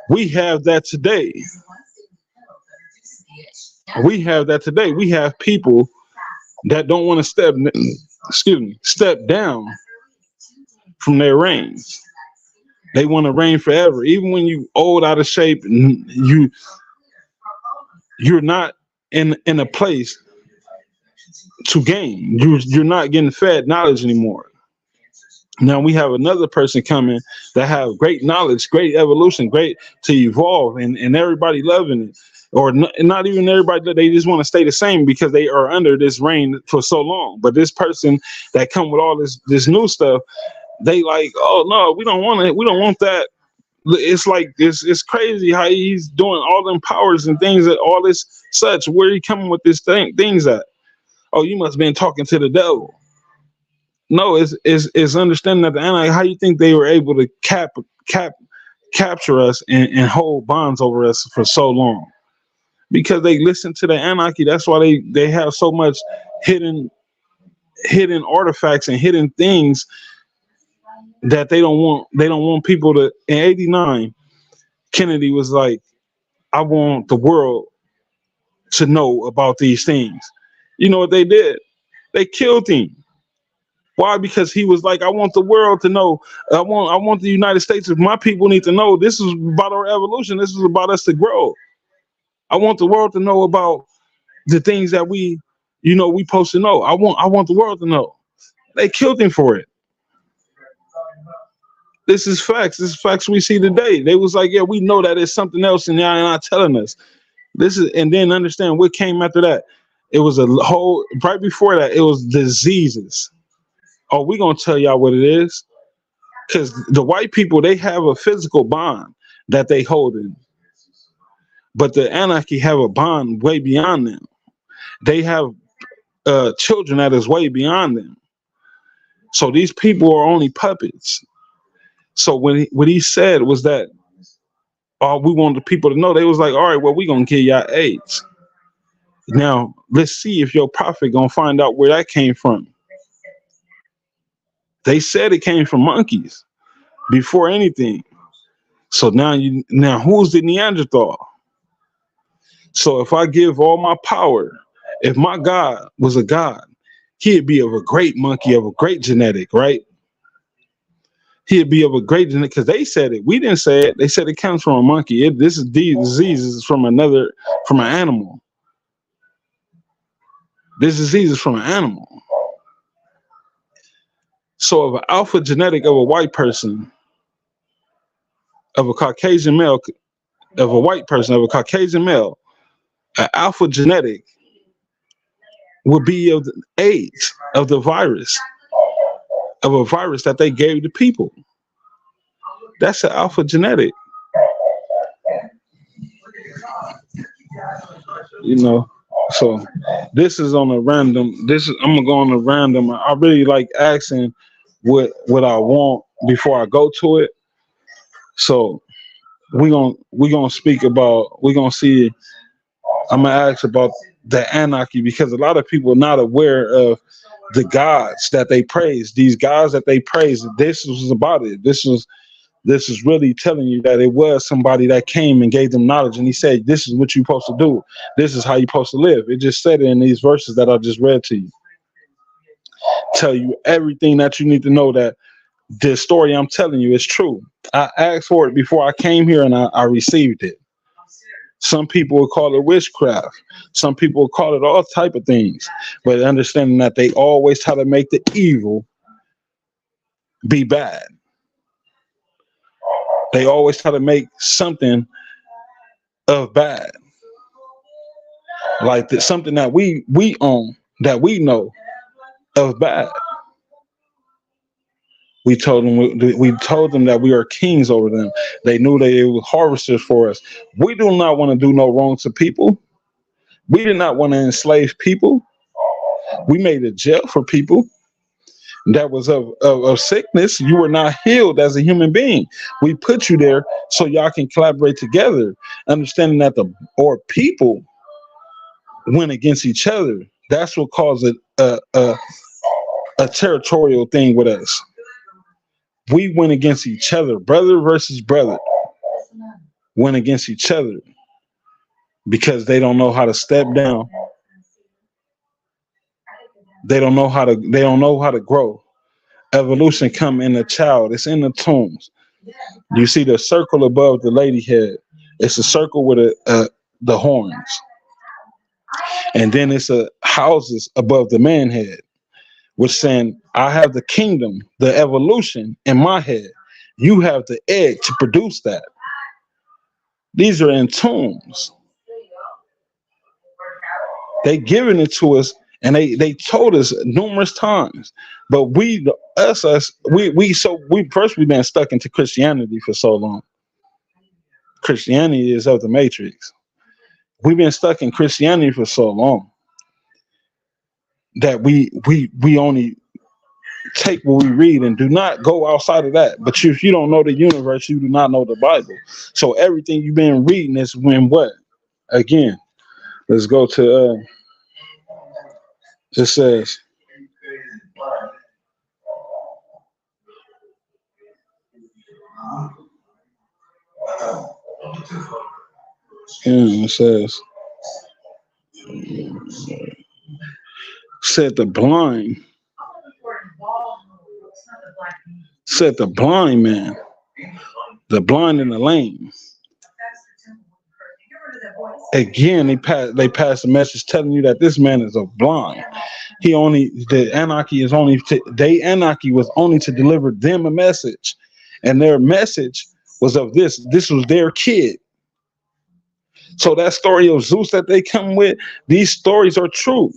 We have that today. We have that today. We have people that don't want to step down from their reigns. They want to reign forever. Even when you old, out of shape, you're not in a place to gain. You're not getting fed knowledge anymore. Now we have another person coming that have great knowledge, great evolution, great to evolve, and everybody loving it. Or not even everybody, they just want to stay the same because they are under this reign for so long. But this person that come with all this new stuff, they like, oh no, we don't want it. We don't want that. It's like it's crazy how he's doing all them powers and things, that all this such. Where he coming with this things at? Oh, you must have been talking to the devil. No, it's understanding that how you think they were able to capture us and hold bonds over us for so long. Because they listen to the anarchy. That's why they have so much hidden artifacts and hidden things that they don't want people to. In '89, Kennedy was like, I want the world to know about these things. You know what they did? They killed him. Why? Because he was like, I want the world to know. I want the United States. If my people need to know, this is about our evolution. This is about us to grow. I want the world to know about the things that we supposed to know. I want the world to know. They killed him for it. This is facts. This is facts we see today. They was like, yeah, we know that it's something else, and y'all not telling us. This is, and then understand what came after that. It was a whole, right before that, it was diseases. Oh, we gonna tell y'all what it is. Because the white people, they have a physical bond that they hold in. But the Anunnaki have a bond way beyond them. They have children that is way beyond them. So these people are only puppets. So what he said was that all we wanted the people to know, they was like, all right, well, we gonna give y'all AIDS. Now let's see if your prophet gonna find out where that came from. They said it came from monkeys before anything. So now who's the Neanderthal? So if I give all my power, if my God was a God, he'd be of a great monkey, of a great genetic, right? He'd be of a great genetic, because they said it. We didn't say it. They said it comes from a monkey. This disease is from an animal. This disease is from an animal. So of an alpha genetic of a white person, of a Caucasian male, of a white person, of a Caucasian male, an alpha genetic would be of the AIDS, of the virus, of a virus that they gave to people. That's an alpha genetic. You know, so this is on a random, I'm gonna go on a random. I really like asking what I want before I go to it. So we're gonna speak about, we're gonna see, I'm gonna ask about the Anunnaki, because a lot of people are not aware of the gods that they praise. These gods that they praise, this was about it. This is really telling you that it was somebody that came and gave them knowledge, and he said, this is what you're supposed to do. This is how you're supposed to live. It just said it in these verses that I just read to you. Tell you everything that you need to know, that the story I'm telling you is true. I asked for it before I came here, and I received it. Some people will call it witchcraft. Some people will call it all type of things. But understanding that they always try to make the evil be bad. They always try to make something of bad. Like something that we own, that we know of bad. We told them that we are kings over them. They knew they were harvesters for us. We do not want to do no wrong to people. We did not want to enslave people. We made a jail for people that was of sickness. You were not healed as a human being. We put you there so y'all can collaborate together, understanding that people went against each other. That's what caused a territorial thing with us. We went against each other, brother versus brother, went against each other because they don't know how to step down. They don't know how to grow. Evolution come in the child. It's in the tombs. You see the circle above the lady head. It's a circle with the horns. And then it's a houses above the man head, which saying, I have the kingdom, the evolution in my head. You have the egg to produce that. These are in tombs. They giving it to us, and they told us numerous times. But we've been stuck into Christianity for so long. Christianity is of the matrix. We've been stuck in Christianity for so long that we only take what we read and do not go outside of that. But if you don't know the universe, you do not know the Bible. So everything you've been reading is when what? Again, let's go to it says said the blind man, the blind and the lame. Again, they pass a message telling you that this man is a blind. The Anunnaki was only to deliver them a message, and their message was of this. This was their kid. So that story of Zeus that they come with, these stories are true.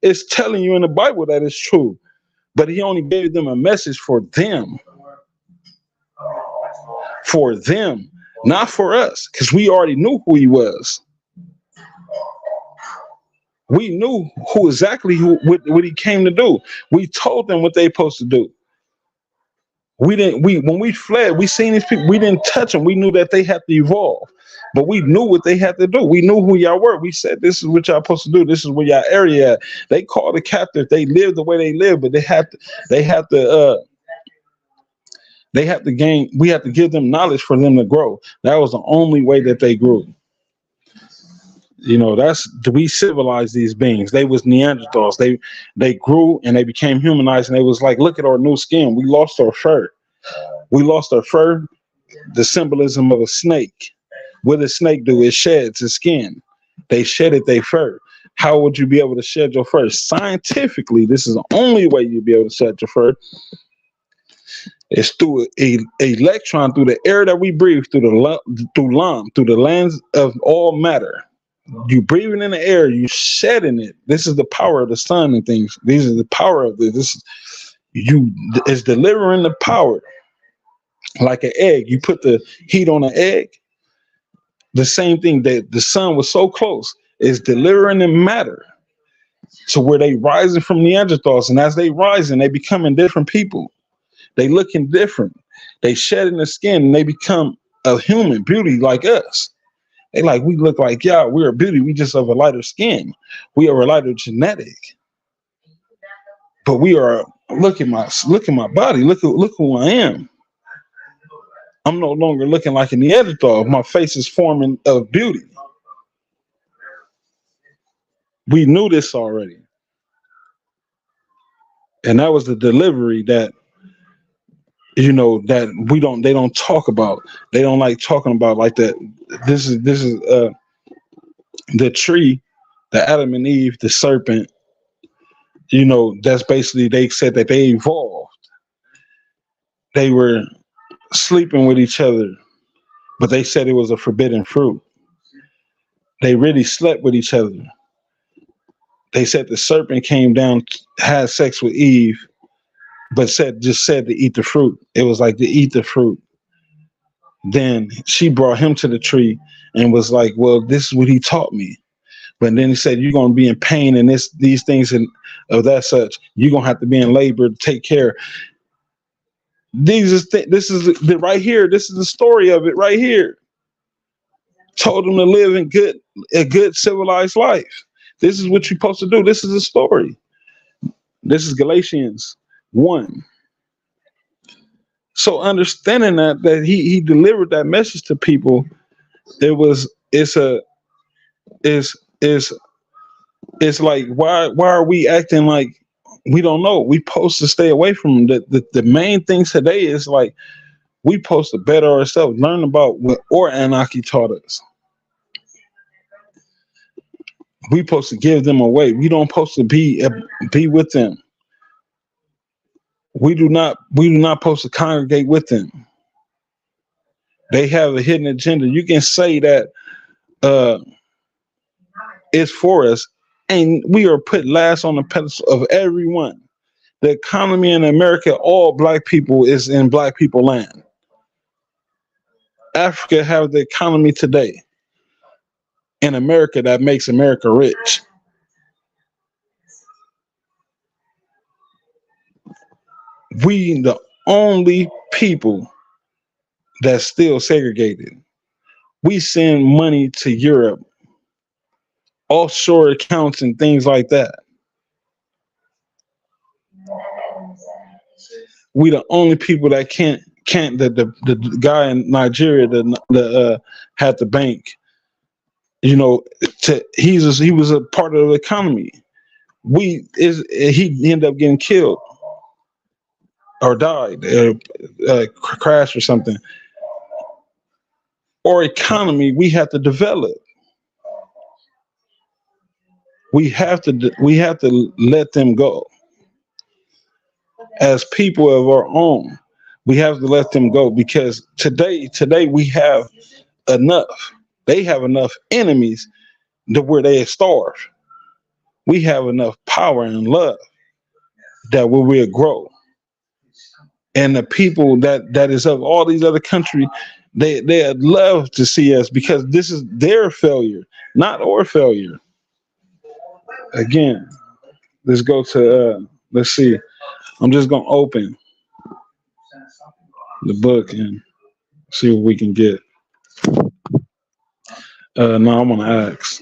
It's telling you in the Bible that it's true, but he only gave them a message for them, not for us, because we already knew who he was. We knew what he came to do. We told them what they supposed to do. When we fled, we seen these people, we didn't touch them. We knew that they had to evolve, but we knew what they had to do. We knew who y'all were. We said, this is what y'all supposed to do. This is where y'all area at. They called the captive. They lived the way they lived, but we had to give them knowledge for them to grow. That was the only way that they grew. We civilized these beings. They was Neanderthals. They grew and they became humanized, and they was like, look at our new skin. We lost our fur. The symbolism of a snake. What does a snake do? It sheds its skin. They shedded their fur. How would you be able to shed your fur? Scientifically, this is the only way you'd be able to shed your fur. It's through an electron, through the air that we breathe, through the lens of all matter. You breathing in the air, you shedding it. This is the power of the sun and things. These are the power of this. It's delivering the power like an egg. You put the heat on an egg. The same thing, that the sun was so close, is delivering the matter to where they rising from Neanderthals, and as they rising, they becoming different people. They looking different. They shedding the skin, and they become a human beauty like us. They like, we look like y'all. We're a beauty. We just have a lighter skin. We are a lighter genetic. But we are. Look at my body. Look who I am. I'm no longer looking like a Neanderthal. My face is forming of beauty. We knew this already, and that was the delivery that that they don't talk about. They don't like talking about like that. This is the tree, the Adam and Eve, the serpent. That's basically, they said that they evolved. They were sleeping with each other, but they said it was a forbidden fruit. They really slept with each other. They said the serpent came down, had sex with Eve, but said to eat the fruit. It was like to eat the fruit. Then she brought him to the tree and was like, well, this is what he taught me. But then he said, you're going to be in pain and these things and of that such. You're going to have to be in labor to take care. This is right here. This is the story of it right here. Told him to live a good civilized life. This is what you're supposed to do. This is the story. This is Galatians 1. So understanding that he delivered that message to people, it's like, why are we acting like we don't know? We supposed to stay away from them. The main thing today is like, we supposed to better ourselves, learn about what Anunnaki taught us. We supposed to give them away. We don't supposed to be with them. We do not supposed to congregate with them. They have a hidden agenda. You can say that it's for us, and we are put last on the pedestal of everyone. The economy in America, all black people is in black people land. Africa have the economy today in America that makes America rich. We the only people that's still segregated. We send money to Europe, offshore accounts and things like that. We the only people that can't the guy in Nigeria that had the bank, he was a part of the economy. He ended up getting killed or died, crash or something. Our economy, we have to develop. We have to let them go. As people of our own, We have to let them go because today we have enough. They have enough enemies to where they starve. We have enough power and love that we will grow. And the people that is of all these other countries, they'd love to see us because this is their failure, not our failure. Again, let's go to let's see. I'm just gonna open the book and see what we can get. Now I'm gonna ask.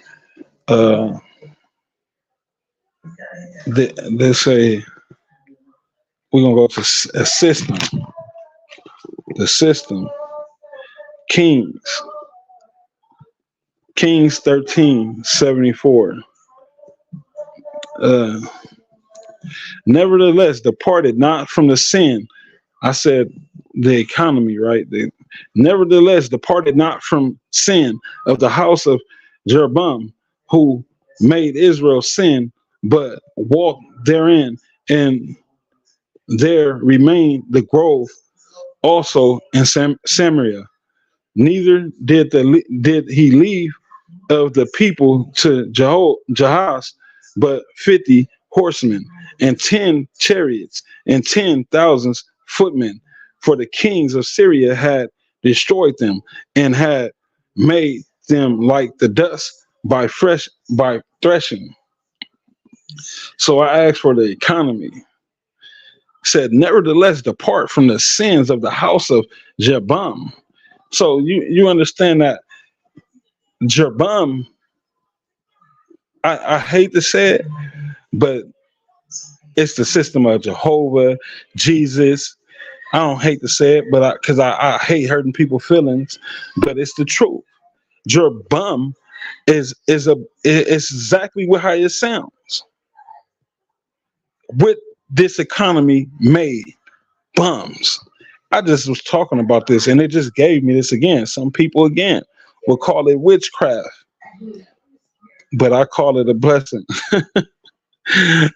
They say we're gonna go to a system. The system. Kings 13:74. Nevertheless, departed not from the sin. I said the economy, right? Nevertheless, departed not from sin of the house of Jeroboam, who made Israel sin, but walked therein, and there remained the grove also in Samaria. Neither did he leave of the people to Jahaz, but 50 horsemen and 10 chariots and 10,000 footmen. For the kings of Syria had destroyed them and had made them like the dust by threshing. So I asked for the economy. Said, nevertheless, depart from the sins of the house of Jeroboam. So you understand that Jeroboam, I hate to say it, but it's the system of Jehovah, Jesus. I don't hate to say it, but because I hate hurting people's feelings, but it's the truth. Jeroboam is exactly how it sounds. With this economy made bums. I just was talking about this and it just gave me this again. Some people again will call it witchcraft, but I call it a blessing.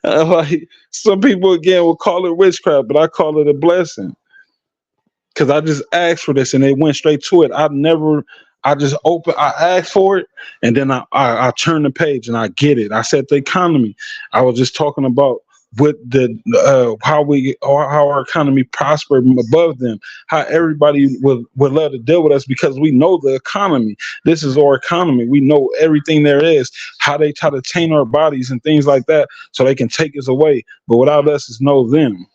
Like some people again will call it witchcraft, but I call it a blessing. Because I just asked for this and they went straight to it. I asked for it and then I turn the page and I get it. I said the economy. I was just talking about with the how our economy prospered above them, how everybody would love to deal with us because we know the economy. This is our economy. We know everything there is, how they try to taint our bodies and things like that so they can take us away. But without us, it's no them.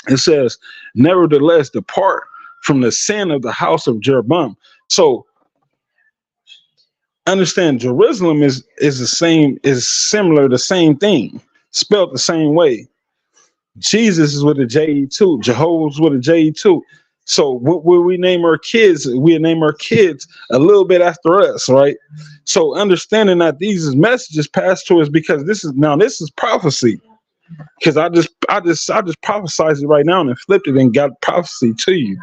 It says, nevertheless, depart from the sin of the house of Jeroboam. So understand, Jerusalem is similar, the same thing, spelled the same way. Jesus is with a J-E-2. Jehovah's with a J-E-2. So what will we name our kids? We'll name our kids a little bit after us, right? So understanding that these messages passed to us because this is prophecy. Because I just prophesied it right now and flipped it and got prophecy to you.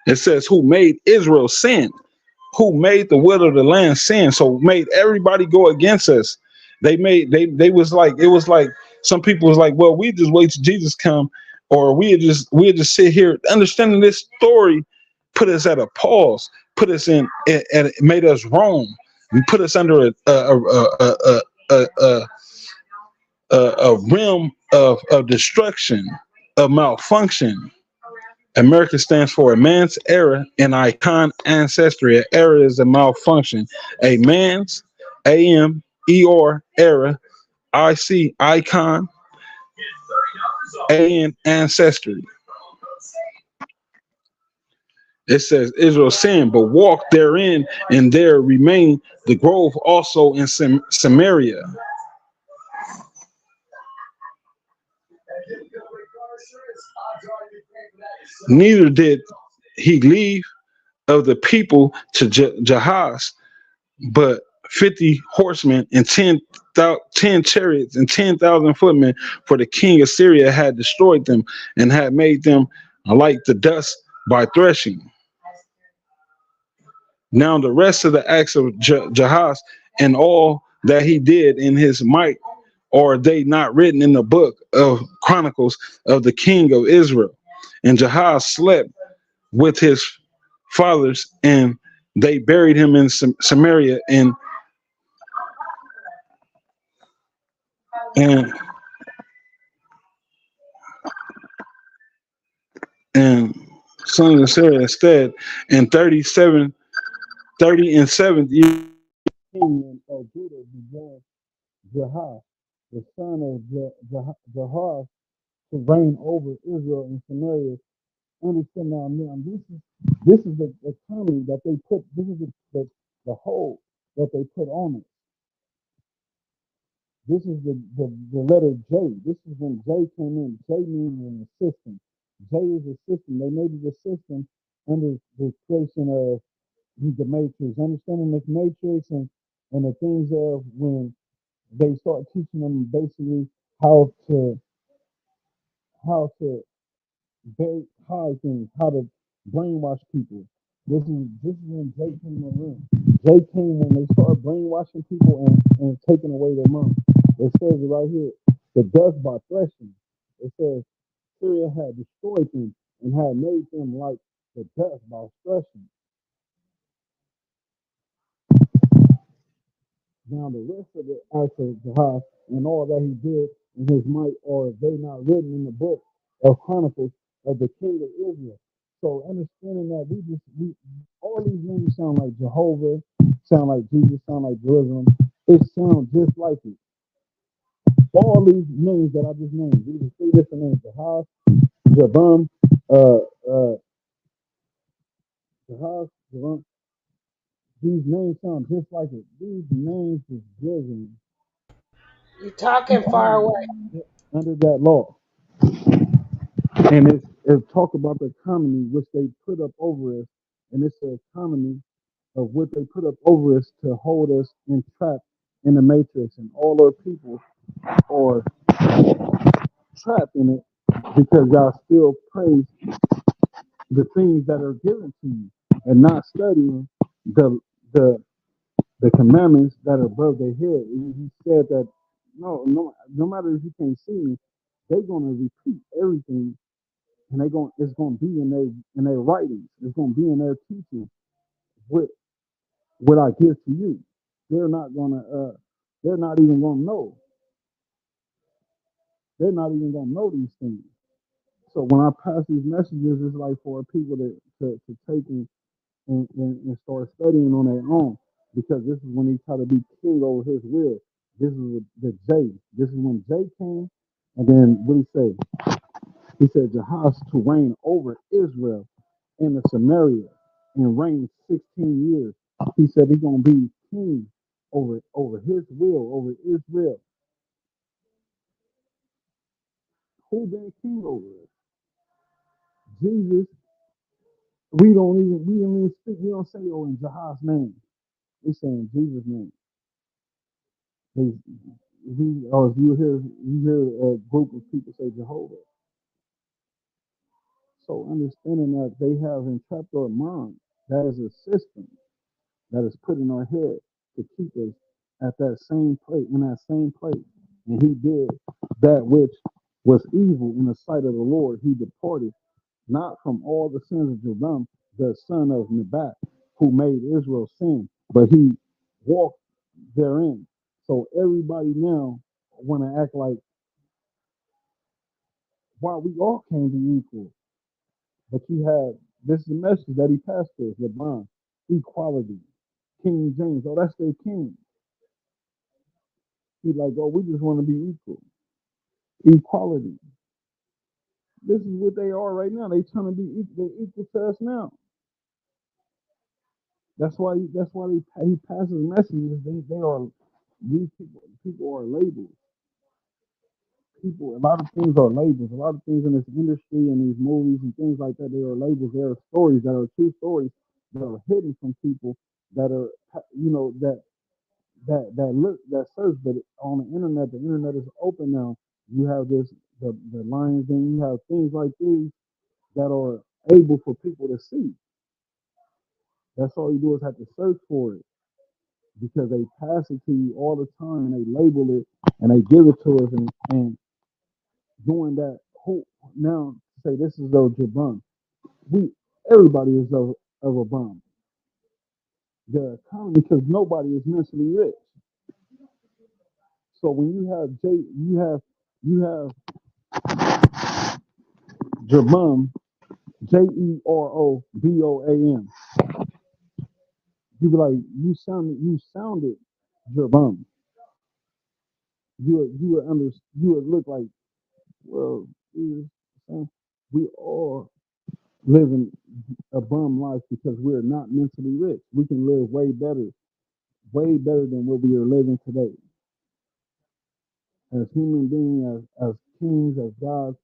It says, who made Israel sin? Who made the will of the land sin? So made everybody go against us. They was like some people was like, well, we just wait till Jesus come, or we just sit here. Understanding this story put us at a pause, put us in, and it made us roam, and put us under a realm of destruction, of malfunction. America stands for a man's era and icon ancestry. An era is a malfunction. A man's AMER era, IC icon, and ancestry. It says Israel sinned, but walked therein, and there remained the grove also in Samaria. Neither did he leave of the people to Jahaz, but 50 horsemen and 10 chariots and 10,000 footmen, for the king of Syria had destroyed them and had made them like the dust by threshing. Now the rest of the acts of Jahaz and all that he did in his might, are they not written in the book of Chronicles of the king of Israel? And Jahaz slept with his fathers, and they buried him in Samaria. And and sons of Sarah instead. In 30 and 7th year of Judah began Jahaz, the son of Jahaz, to reign over Israel and Samaria. Understand now, this is the economy that they put. This is the hold that they put on it. This is the letter J. This is when J came in. J means an assistant. J is a system. They made it a system under the creation of the matrix. Understanding this matrix and the things of when they start teaching them basically how to very high things, how to brainwash people. This is when Jay came in the room. Jay came when they started brainwashing people and taking away their money. It says it right here, the dust by threshing. It says Syria had destroyed them and had made them like the dust by threshing. Now the rest of the acts of Jahaz and all that he did in his might, are they not written in the book of Chronicles of the king of Israel? So understanding that we all these names sound like Jehovah, sound like Jesus, sound like Jerusalem. It sounds just like it. All these names that I just named, these are three different names: Jahaz, Jabam, Jahaz, Jabam. These names sound just like it. These names is given You talking far away. under that law. And it talk about the economy which they put up over us, and it's the economy of what they put up over us to hold us entrapped in the matrix, and all our people are trapped in it because y'all still praise the things that are given to you and not studying the the the commandments that are above their head. And he said that no matter if you can't see me, they're gonna repeat everything, and it's gonna be in their writings. It's gonna be in their teaching what I give to you. They're not gonna they're not even gonna know. They're not even gonna know these things. So when I pass these messages, it's like for people to take and start studying on their own, because this is when he tried to be king over his will. This is the J. This is when J came, and then what he say? He said Jahaz to reign over Israel in the Samaria and reign 16 years. He said he's gonna be king over his will, over Israel. Who been king over us? Jesus. We don't even speak. We don't say in Jahaz's name. We say in Jesus' name. Or if you hear a group of people say Jehovah. So understanding that they have entrapped our mind, that is a system that is put in our head to keep us at that same place, in that same place. And he did that which was evil in the sight of the Lord. He departed not from all the sins of Jeroboam, the son of Nebat, who made Israel sin, but he walked therein. So everybody now want to act like, wow, we all can be equal. But you have, this is the message that he passed to us, LeBron, equality. King James, oh, that's their king. He's like, oh, we just want to be equal. Equality. This is what they are right now. They trying to be equal, they're equal to us now. That's why he passes messages. They are, these people are labeled. People, a lot of things are labels. A lot of things in this industry and these movies and things like that, they are labels. There are stories that are true stories that are hidden from people that are, that search. But on the internet is open now. You have the Lions Den. You have things like these that are able for people to see. That's all you do is have to search for it, because they pass it to you all the time, and they label it and they give it to us, and doing that whole now say this is of Jabum. Everybody is of a bum. The economy, because nobody is mentally rich. So when you have you have Jabum, Jerobam. You be like, you sounded Jabum. You would look like, well, we all living a bum life because we're not mentally rich. We can live way better than what we are living today. As human beings, as kings, as gods,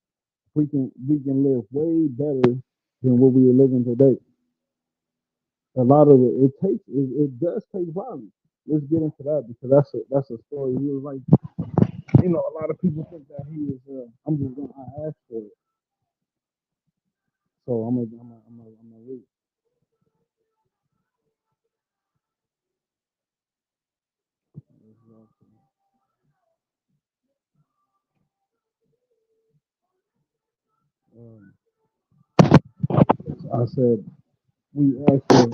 we can live way better than what we are living today. A lot of it does take violence. Let's get into that because that's a story. He was like, a lot of people think that he is. I'm just gonna ask for it, so I'm gonna read. I said we ask for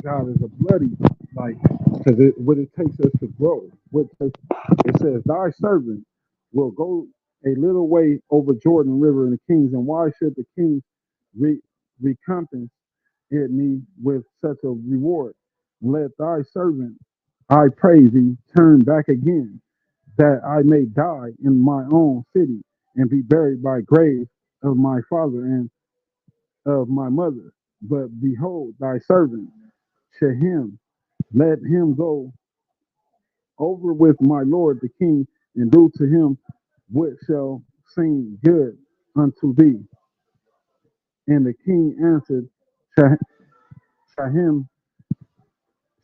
God is a bloody, like, because what it takes us to grow. It says, thy servant will go a little way over Jordan River and the kings. And why should the kings recompense me with such a reward? Let thy servant, I pray thee, turn back again, that I may die in my own city and be buried by grave of my father and of my mother. But behold, thy servant, Shehem, let him go over with my lord the king, and do to him what shall seem good unto thee. And the king answered, Shehem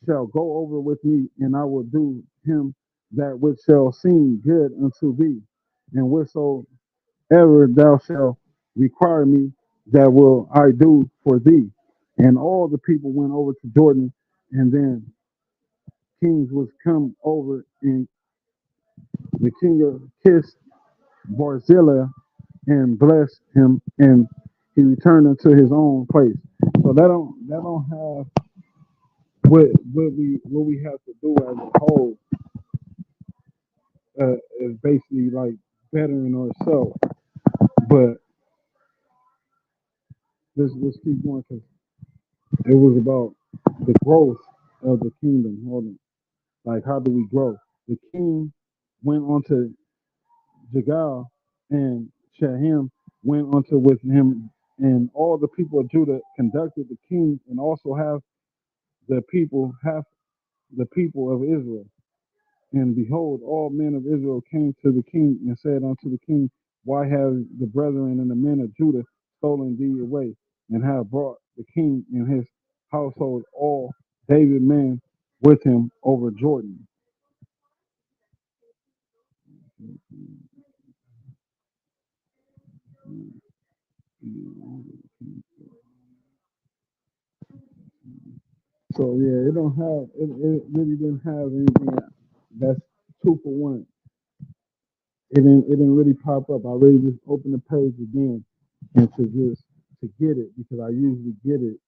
shall go over with me, and I will do him that which shall seem good unto thee. And whatsoever thou shalt require me, that will I do for thee. And all the people went over to Jordan, and then kings was come over, and the king kissed Barzillai and blessed him, and he returned into his own place. So that don't have what we have to do as a whole is basically like bettering ourselves. But let's keep going because it was about the growth of the kingdom. Hold on. Like, how do we grow? The king went on to Jagal, and Shehem went unto with him, and all the people of Judah conducted the king, and also half the people of Israel. And behold, all men of Israel came to the king and said unto the king, why have the brethren and the men of Judah stolen thee away, and have brought the king and his household, all David men, with him over Jordan? So yeah, it really didn't have anything that's 2 for 1. It didn't really pop up. I really just opened the page again and to get it, because I usually get it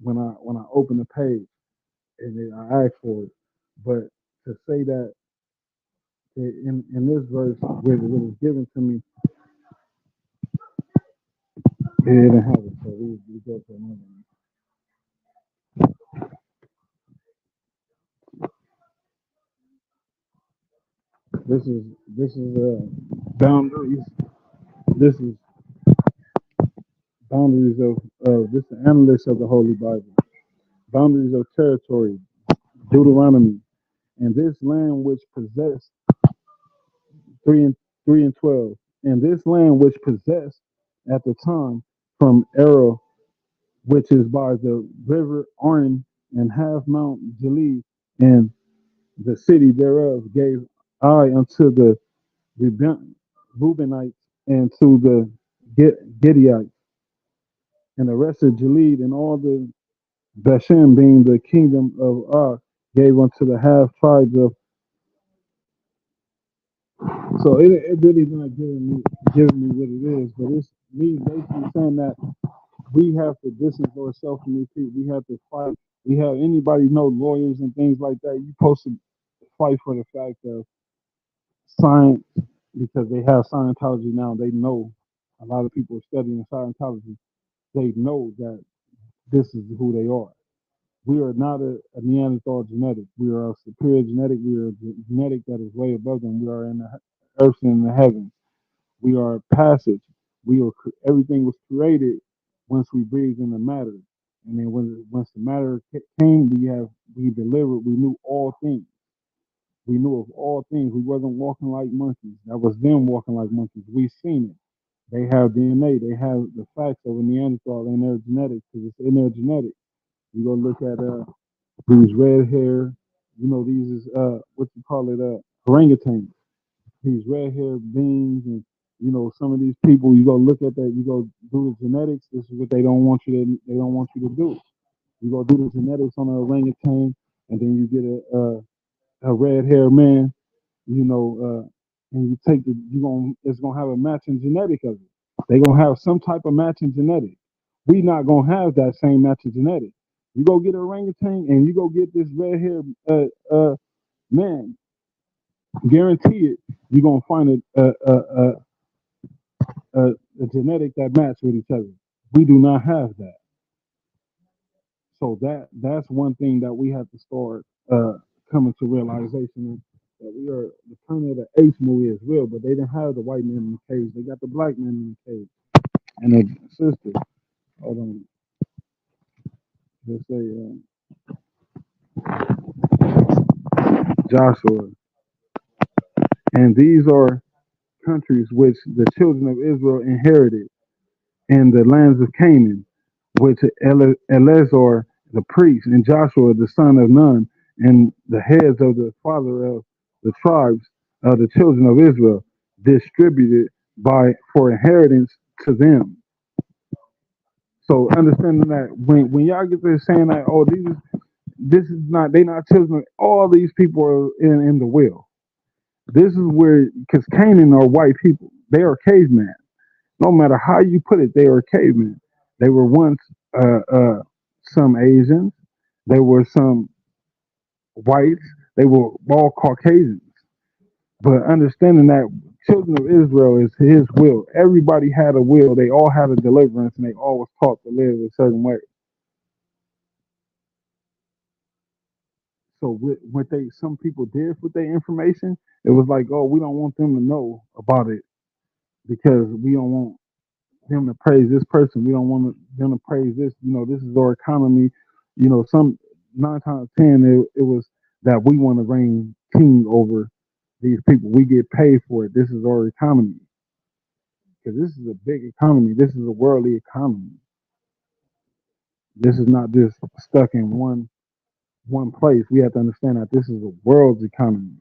when I open the page and then I ask for it. But to say that in this verse where it was given to me, it didn't have it. So we go to another one. This is boundaries. This is boundaries of this is the analyst of the Holy Bible. Boundaries of territory, Deuteronomy, and this land which possessed 3 and 12, and this land which possessed at the time from Arrow, which is by the river Arnon, and half Mount Gilead, and the city thereof gave I unto the Reubenites and to the Gideonites, and the rest of Gilead and all the Bashan, being the kingdom of Og, gave unto the half tribes of. So it really not giving me what it is, but me basically saying that we have to distance ourselves from these people. We have to fight. We have anybody know lawyers and things like that. You supposed to fight for the fact of science because they have Scientology now. They know a lot of people are studying Scientology. They know that this is who they are. We are not a Neanderthal genetic. We are a superior genetic. We are a genetic that is way above them. We are in the earth and in the heavens. We are passage. We are everything was created once we breathed in the matter, and then once the matter came, we delivered. We knew all things. We knew of all things. We wasn't walking like monkeys. That was them walking like monkeys. We seen it. They have DNA. They have the facts of a Neanderthal in their genetics because it's in their genetics. You go look at these red hair. You know these is what you call it orangutans. These red haired beings and some of these people. You go look at that. You go do the genetics. This is what they don't want you to. They don't want you to do. You go do the genetics on an orangutan, and then you get a red haired man. And you take it's gonna have a matching genetic of it. They gonna have some type of matching genetic. We not gonna have that same matching genetic. You go get an orangutan and you go get this red haired man. Guarantee it, you're gonna find a genetic that match with each other. We do not have that. So that's one thing that we have to start coming to realization that we are the kind of the H movie is real, but they didn't have the white man in the cage. They got the black man in the cage. And the sister, hold on, let's say Joshua. And these are countries which the children of Israel inherited in the lands of Canaan, which Eleazar the priest and Joshua the son of Nun and the heads of the father of the tribes of the children of Israel distributed for inheritance to them. So understanding that when y'all get there saying that, oh, this is not, they not children, all these people are in the will. This is where, because Canaan are white people, they are cavemen. No matter how you put it, they were cavemen. They were once some Asians. They were some whites. They were all Caucasians. But understanding that children of Israel is his will. Everybody had a will. They all had a deliverance, and they all was taught to live a certain way. So what some people did with their information, it was like, oh, we don't want them to know about it because we don't want them to praise this person. We don't want them to praise this. This is our economy. Some 9 times 10, it was that we want to reign king over these people. We get paid for it. This is our economy because this is a big economy. This is a worldly economy. This is not just stuck in one place. We have to understand that this is a world's economy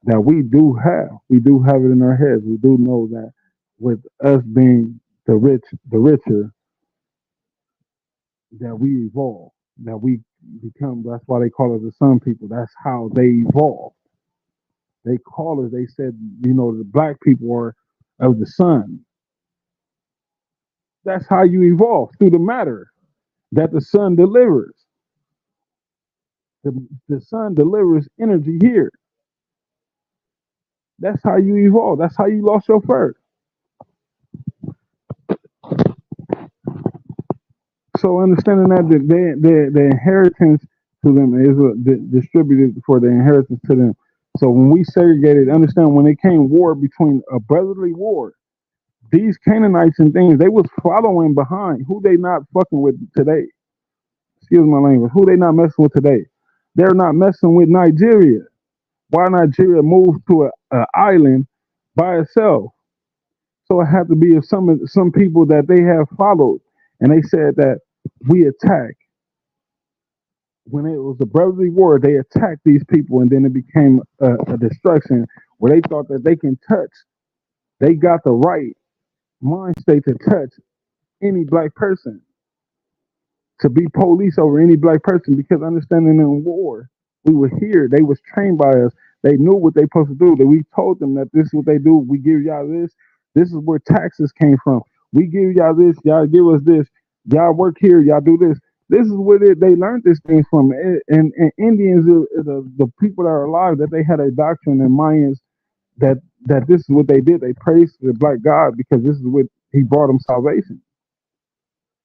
that we do have. We do have it in our heads. We do know that with us being the richer, that we evolve, that we become. That's why they call us the sun people. That's how they evolve. They call us. They said, the black people are of the sun. That's how you evolve through the matter that the sun delivers. The sun delivers energy here. That's how you evolve. That's how you lost your fur. So understanding that the inheritance to them is distributed for the inheritance to them. So when we segregated, understand when it came war between a brotherly war, these Canaanites and things, they was following behind. Who they not fucking with today? Excuse my language. Who they not messing with today? They're not messing with Nigeria. Why Nigeria moved to an island by itself? So it had to be of some people that they have followed. And they said that we attack. When it was a brotherly war, they attacked these people, and then it became a destruction where they thought that they can touch. They got the right mind state to touch any black person, to be police over any black person, because understanding in war, we were here. They was trained by us. They knew what they supposed to do. That we told them that this is what they do. We give y'all this. This is where taxes came from. We give y'all this, y'all give us this, y'all work here, y'all do this. This is where they learned this thing from. And Indians, the people that are alive, that they had a doctrine, and Mayans, that this is what they did. They praised the black God because this is what he brought them salvation.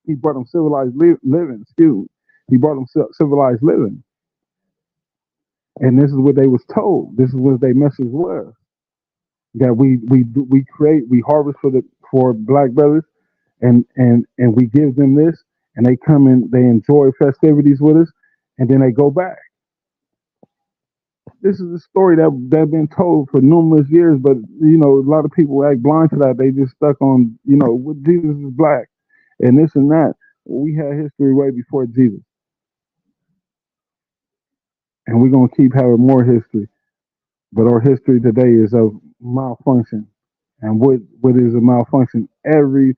He brought them civilized living. Excuse me. He brought them civilized living, and this is what they was told. This is what their message was. That we create, we harvest for black brothers, and we give them this, and they come and they enjoy festivities with us, and then they go back. This is a story that been told for numerous years, but a lot of people act blind to that. They just stuck on what Jesus is black and this and that. We had history way before Jesus, and we're gonna keep having more history. But our history today is of malfunction, and what is a malfunction? Every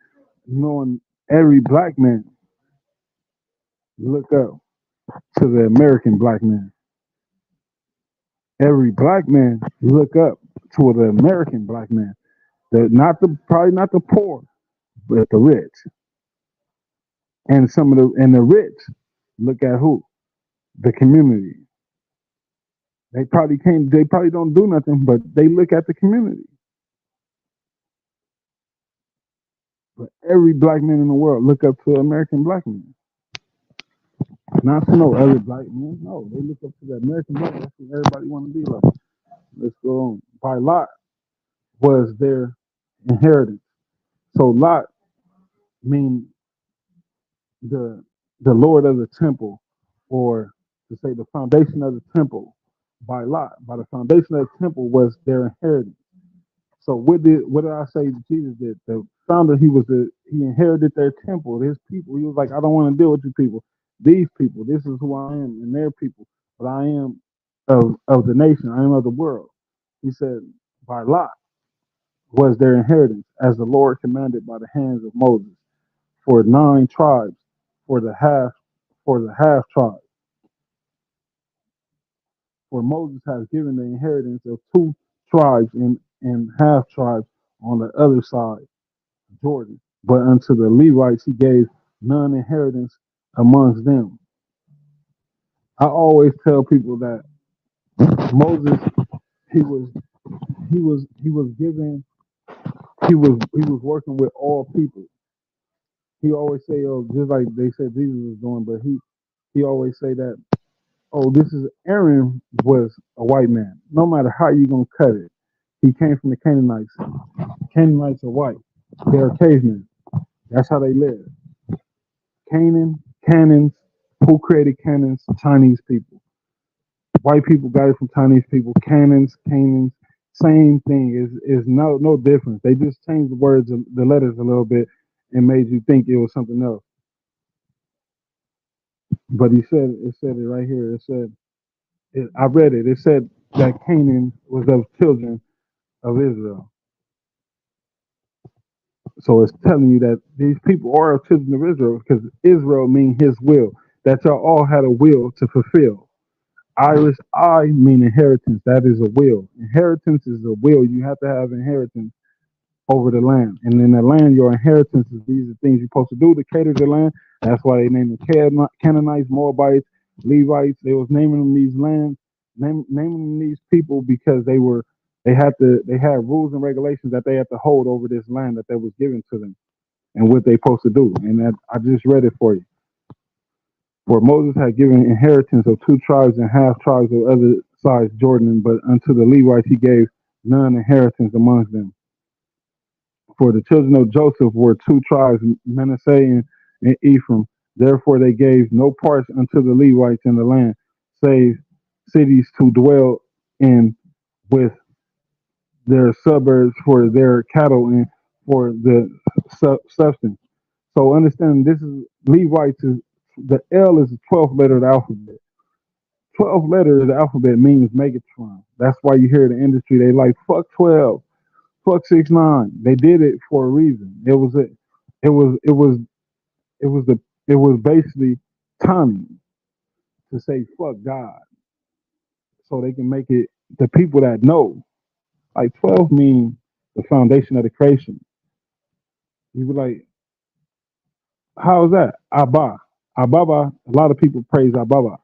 black man look up to the American black man. Every black man look up to the American black man. Probably not the poor, but the rich. And the rich look at who? The community. They probably don't do nothing, but they look at the community. But every black man in the world look up to American black men. Not to no other black men. No, they look up to the American black man. That's what everybody want to be like. Let's go on. By lot was their inheritance. So Lot mean the Lord of the temple, or to say the foundation of the temple. By Lot, by the foundation of the temple was their inheritance. So what did I say Jesus did? The founder, he inherited their temple, his people. He was like, I don't want to deal with you people. These people, this is who I am, and their people. But I am of the nation. I am of the world. He said, by Lot was their inheritance, as the Lord commanded by the hands of Moses, for 9 tribes, for the half tribe. For Moses has given the inheritance of 2 tribes and half tribes on the other side, Jordan. But unto the Levites he gave none inheritance amongst them. I always tell people that Moses, he was working with all people. He always say, just like they said Jesus was doing, but he always say that, Aaron was a white man. No matter how you gonna cut it, he came from the Canaanites. Canaanites are white. They're cavemen. That's how they live. Canaans. Who created Canaans? Chinese people. White people got it from Chinese people. Canaans, same thing. Is no difference. They just changed the words, the letters a little bit, and made you think it was something else. But it said it right here. It said, I read it. It said that Canaan was of children of Israel. So it's telling you that these people are of children of Israel, because Israel means his will. That y'all all had a will to fulfill. Irish I mean inheritance. That is a will. Inheritance is a will. You have to have inheritance over the land. And in the land, your inheritance is these are things you're supposed to do to cater to the land. That's why they named them Canaanites, Moabites, Levites. They was naming them these lands, naming them these people because they had rules and regulations that they had to hold over this land that was given to them and what they supposed to do. And that I just read it for you. For Moses had given inheritance of 2 tribes and half tribes of other sides Jordan, but unto the Levites he gave none inheritance amongst them. For the children of Joseph were 2 tribes, Manasseh and Ephraim. Therefore they gave no parts unto the Levites in the land, save cities to dwell in with their suburbs for their cattle and for the substance. So understand, this is Levites. The L is the 12th letter of the alphabet. 12th letter of the alphabet means Megatron. That's why you hear the industry, they like, fuck 12, fuck 6ix9ine. They did it for a reason. It was basically Tommy to say fuck God, so they can make it the people that know. Like 12 means the foundation of the creation. You be like, how is that? Abba. Ababa. A lot of people praise Ababa.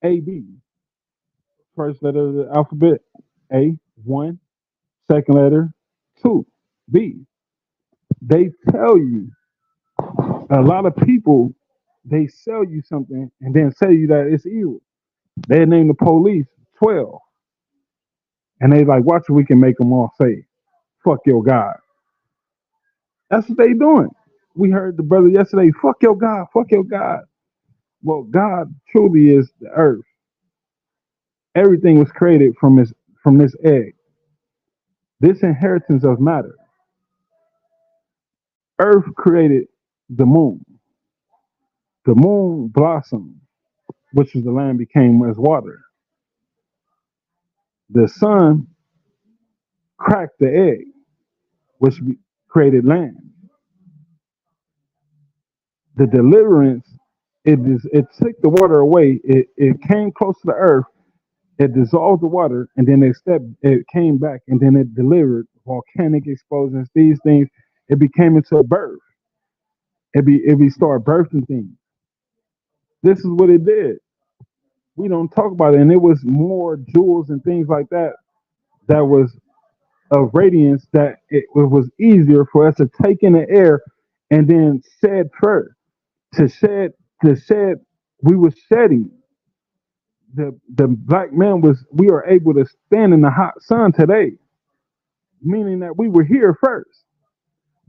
AB. First letter of the alphabet. A. One. Second letter. Two. B. They tell you, a lot of people, they sell you something and then tell you that it's evil. They name the police 12. And they like, watch, we can make them all say, fuck your God. That's what they doing. We heard the brother yesterday, fuck your God, fuck your God. Well, God truly is the earth. Everything was created from this egg. This inheritance of matter. Earth created the moon. The moon blossomed, which is the land became as water. The sun cracked the egg, which created land. The deliverance, it took the water away. It came close to the earth. It dissolved the water, and then it came back, and then it delivered volcanic explosions. These things, it became into a birth. It be started birthing things. This is what it did. We don't talk about it, and it was more jewels and things like that that was of radiance that it was easier for us to take in the air and then shed first. To shed, to shed, we were shedding. The black man was, we are able to stand in the hot sun today, meaning that we were here first.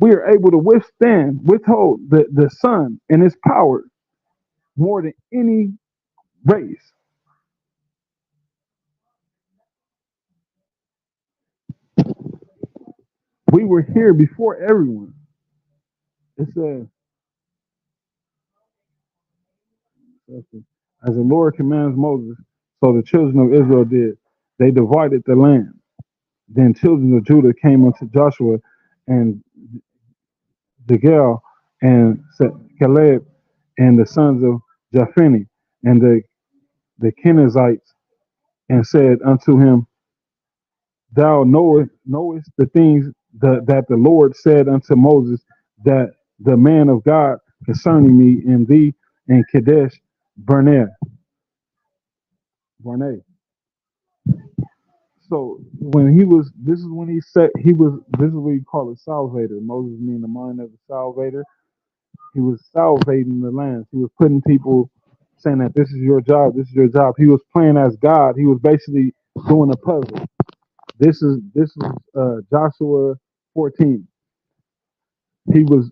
We are able to withhold the sun and its power more than any race. We were here before everyone. It says, as the Lord commands Moses, so the children of Israel did. They divided the land. Then children of Judah came unto Joshua and Degel and Caleb and the sons of Japhani and the Kenizzites and said unto him, Thou knowest the things that the Lord said unto Moses, that the man of God concerning me and thee and Kadesh Barnea. So when he was, this is when he said this is what he called a salvator. Moses meaning the mind of the salvator. He was salvating the lands. He was putting people, saying that this is your job, this is your job. He was playing as God. He was basically doing a puzzle. This is Joshua 14. He was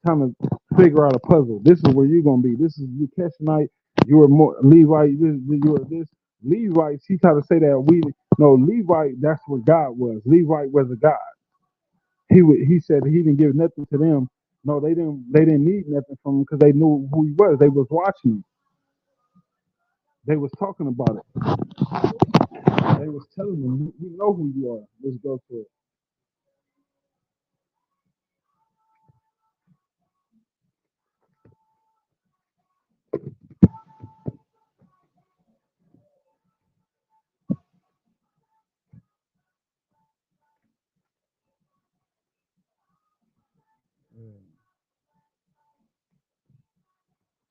trying to figure out a puzzle. This is where you're gonna be. This is you Cashionite. You are more Levite. You are this Levites. He tried to say that we no Levite. That's what God was. Levite was a God. He said he didn't give nothing to them. No, they didn't. They didn't need nothing from him because they knew who he was. They was watching him. They was talking about it. They was telling him, "We know who you are. Let's go for it."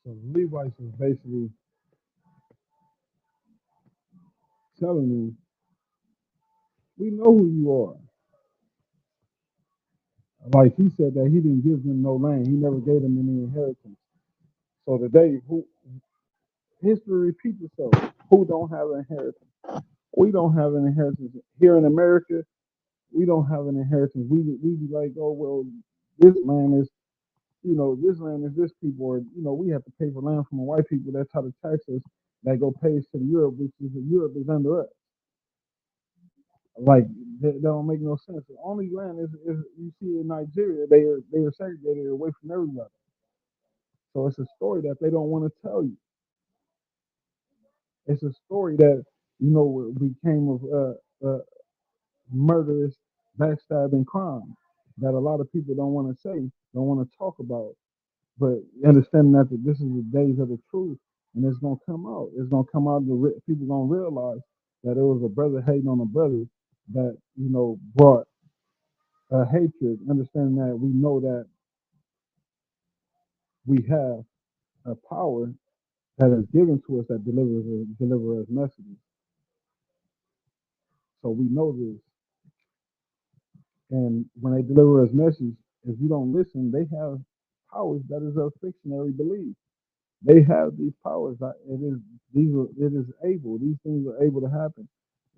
So the Levites was basically telling him, "We know who you are." Like he said that he didn't give them no land. He never gave them any inheritance. So today, who history repeats itself. Who don't have an inheritance? We don't have an inheritance here in America. We don't have an inheritance. We be like, oh well, this land is, this land is this people, or we have to pay for land from the white people that try to tax us. That go pays to Europe, which is Europe is under us. Like that don't make no sense. The only land is you see in Nigeria. They are segregated away from everybody. So it's a story that they don't want to tell you. It's a story that became of murderous, backstabbing crime that a lot of people don't want to say, don't want to talk about. But understanding that this is the days of the truth, and it's gonna come out. It's gonna come out. People gonna realize that it was a brother hating on a brother that brought hatred, understanding that we know that we have a power that is given to us that deliver us messages. So we know this. And when they deliver us messages, if you don't listen, they have powers that is of fictionary belief. They have these powers. It is able. These things are able to happen.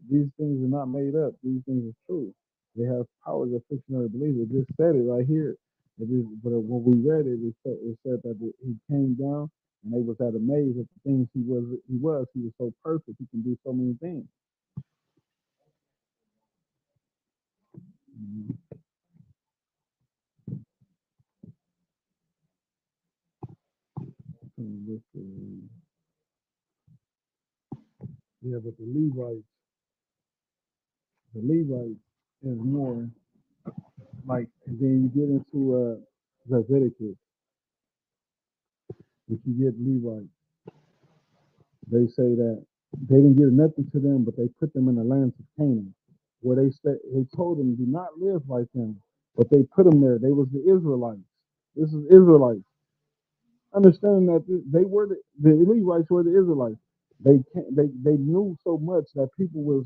These things are not made up. These things are true. They have powers of fictionary belief. It just said it right here. It is, but when we read it, it said that he came down and they was at amazed at the things he was. He was so perfect. He can do so many things. Mhm. Yeah, but the Levites is more like, and then you get into Leviticus, if you get Levites, they say that they didn't give nothing to them, but they put them in the lands of Canaan, where they told them do not live like them, but they put them there. They was the Israelites. This is Israelites. Understanding that they were the Levites were the Israelites. They knew so much that people was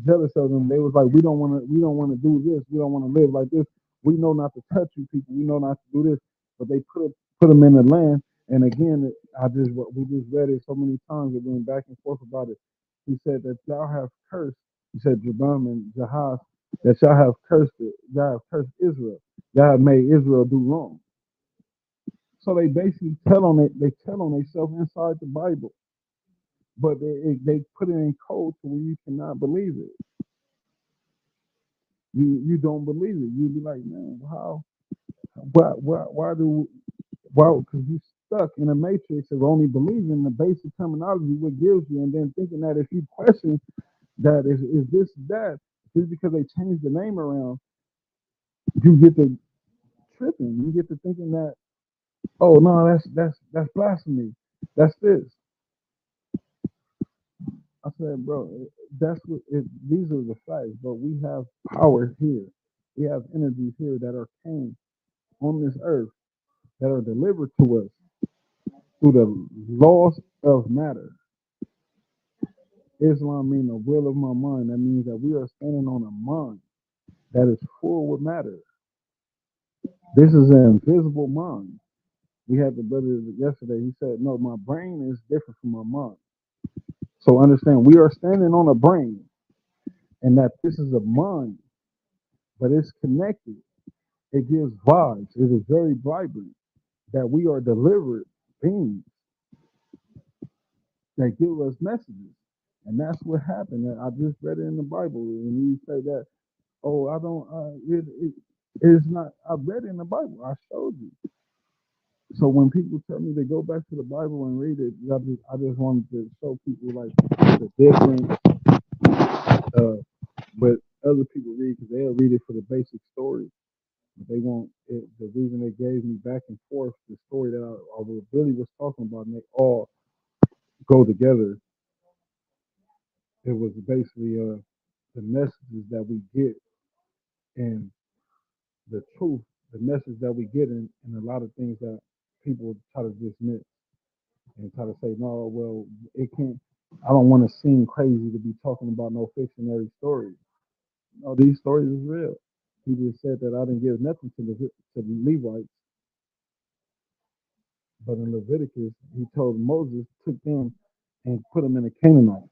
jealous of them. They was like, we don't want to do this. We don't want to live like this. We know not to touch you people. We know not to do this. But they put them in the land. And again, we just read it so many times. We went back and forth about it. He said that y'all have cursed. He said Jabam and Jahaz, that y'all have cursed it. Y'all have cursed Israel. Y'all have made Israel do wrong. So they basically tell on it. They tell on themselves inside the Bible, but they put it in code to where you cannot believe it. You don't believe it. You be like, man, how? Why do? Why? Because you stuck in a matrix of only believing the basic terminology what gives you, and then thinking that if you question that is this that just because they changed the name around, you get to tripping. You get to thinking that, oh no, that's blasphemy. That's this. I said, bro, that's what these are the facts, but we have powers here. We have energies here that are came on this earth that are delivered to us through the laws of matter. Islam means the will of my mind. That means that we are standing on a mind that is full with matter. This is an invisible mind. We had the brother yesterday. He said, no, my brain is different from my mind. So understand, we are standing on a brain and that this is a mind, but it's connected. It gives vibes. It is very vibrant that we are delivered beings that give us messages. And that's what happened. And I just read it in the Bible. And you say that, oh, I don't, it's not, I read it in the Bible. I showed you. So when people tell me they go back to the Bible and read it, I just wanted to show people like the difference what other people read because they'll read it for the basic story. They won't. The reason they gave me back and forth the story that I really was talking about, and they all go together. It was basically the messages that we get and the truth, the message that we get in a lot of things that people try to dismiss and try to say, no, well, it can't. I don't want to seem crazy to be talking about no fictionary stories. No, these stories is real. He just said that I didn't give nothing to the Levites. But in Leviticus, he told Moses, took them and put them in the Canaanites.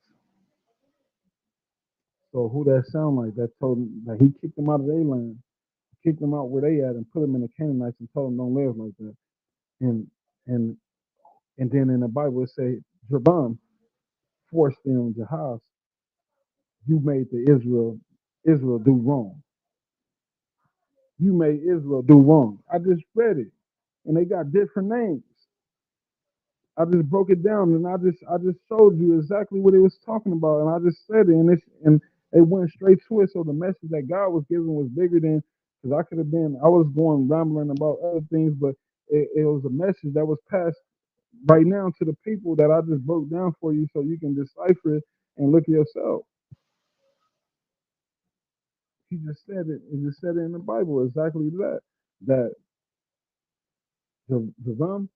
So who that sound like? That told him that he kicked them out of their land, kicked them out where they at, and put them in the Canaanites and told them don't live like that. And and and then in the Bible it say Jabam forced them Jahaz. You made Israel do wrong. You made Israel do wrong. I just read it, and they got different names. I just broke it down and I just showed you exactly what it was talking about and I just said it and it went straight to it. So the message that God was giving was bigger than because I was going rambling about other things, but it was a message that was passed right now to the people that I just broke down for you so you can decipher it and look at yourself. he just said it. It just said it in the Bible exactly that. That the Ram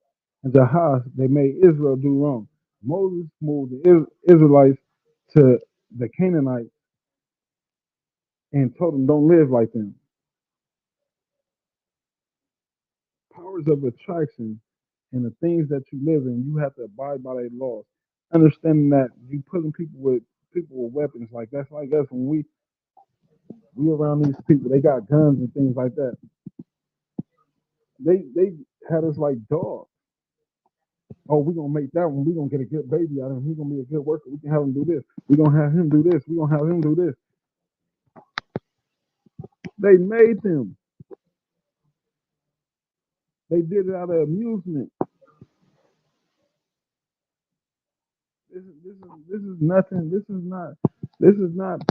and Jahaz, they made Israel do wrong. Moses moved the Israelites to the Canaanites and told them don't live like them. Powers of attraction and the things that you live in, you have to abide by their laws. Understanding that you putting people with weapons, like that's like us when we around these people, they got guns and things like that. They had us like dogs. Oh, we're gonna make that one. We're gonna get a good baby out of him. He's gonna be a good worker. We can have him do this. We're gonna have him do this. We're gonna have him do this. They made them. They did it out of amusement. This is nothing. This is not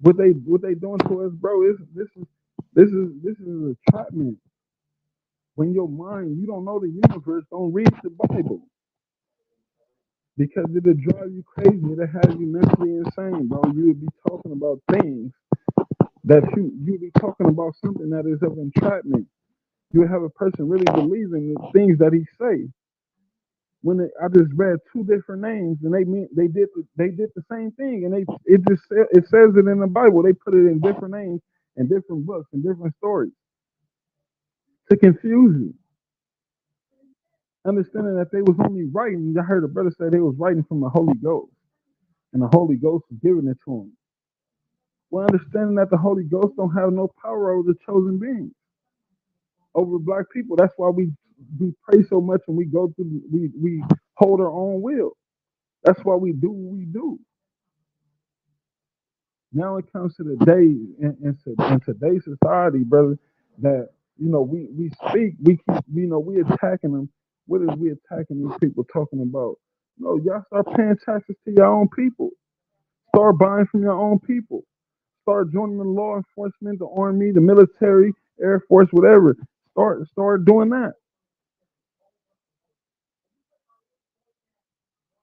what they doing to us, bro. This is a entrapment. When your mind, you don't know the universe, don't read the Bible. Because it'll drive you crazy. It'll have you mentally insane, bro. You would be talking about things that you'd be talking about something that is of entrapment. You have a person really believing the things that he say. I just read two different names and they did the same thing, and it says it in the Bible. They put it in different names and different books and different stories to confuse you. Understanding that they was only writing. I heard a brother say they was writing from the Holy Ghost, and the Holy Ghost was giving it to them. Well, understanding that the Holy Ghost don't have no power over the chosen beings, over black people. That's why we pray so much and we go through. We hold our own will. That's why we do what we do. Now it comes to the day in today's society, brother, that we speak, we keep, we attacking them. What is we attacking these people talking about? No, y'all start paying taxes to your own people. Start buying from your own people. Start joining the law enforcement, the army, the military, Air Force, whatever. Start doing that.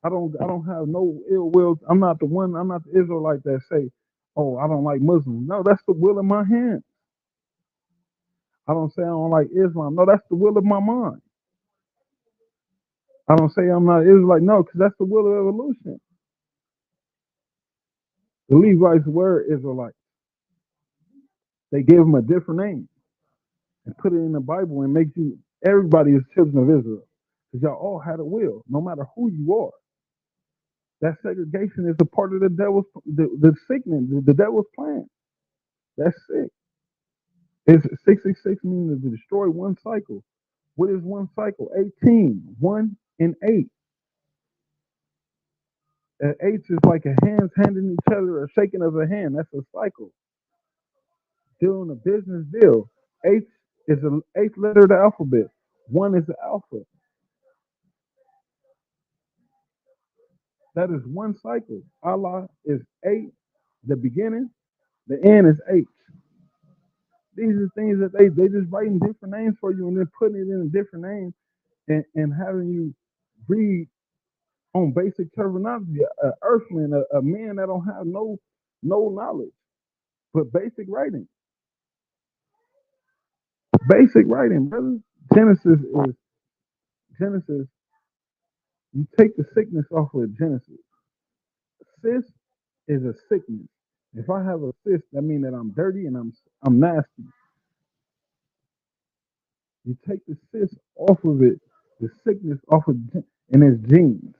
I don't have no ill will. I'm not the Israelite that say, oh, I don't like Muslims. No, that's the will of my hand. I don't say I don't like Islam. No, that's the will of my mind. I don't say I'm not Israelite. No, because that's the will of evolution. The Levites were Israelites. They gave them a different name and put it in the Bible and make you, everybody is children of Israel. Because y'all all had a will, no matter who you are. That segregation is a part of the devil's, the sickening, the devil's plan. That's sick. It's 666 means to destroy one cycle. What is one cycle? 18. 1 and 8. An 8 is like a hands handing each other, a shaking of a hand. That's a cycle. Doing a business deal. 8 is the 8th letter of the alphabet. 1 is the alpha. That is one cycle. Allah is 8, the beginning. The end is 8. These are things that they just writing different names for you and then putting it in a different name and having you read on basic terminology. An earthling, a man that don't have no knowledge, but basic writing. Basic writing, brother. Genesis. You take the sickness off of Genesis. Cyst is a sickness. If I have a cyst, that means that I'm dirty and I'm nasty. You take the cyst off of it, the sickness off of, and it's genes.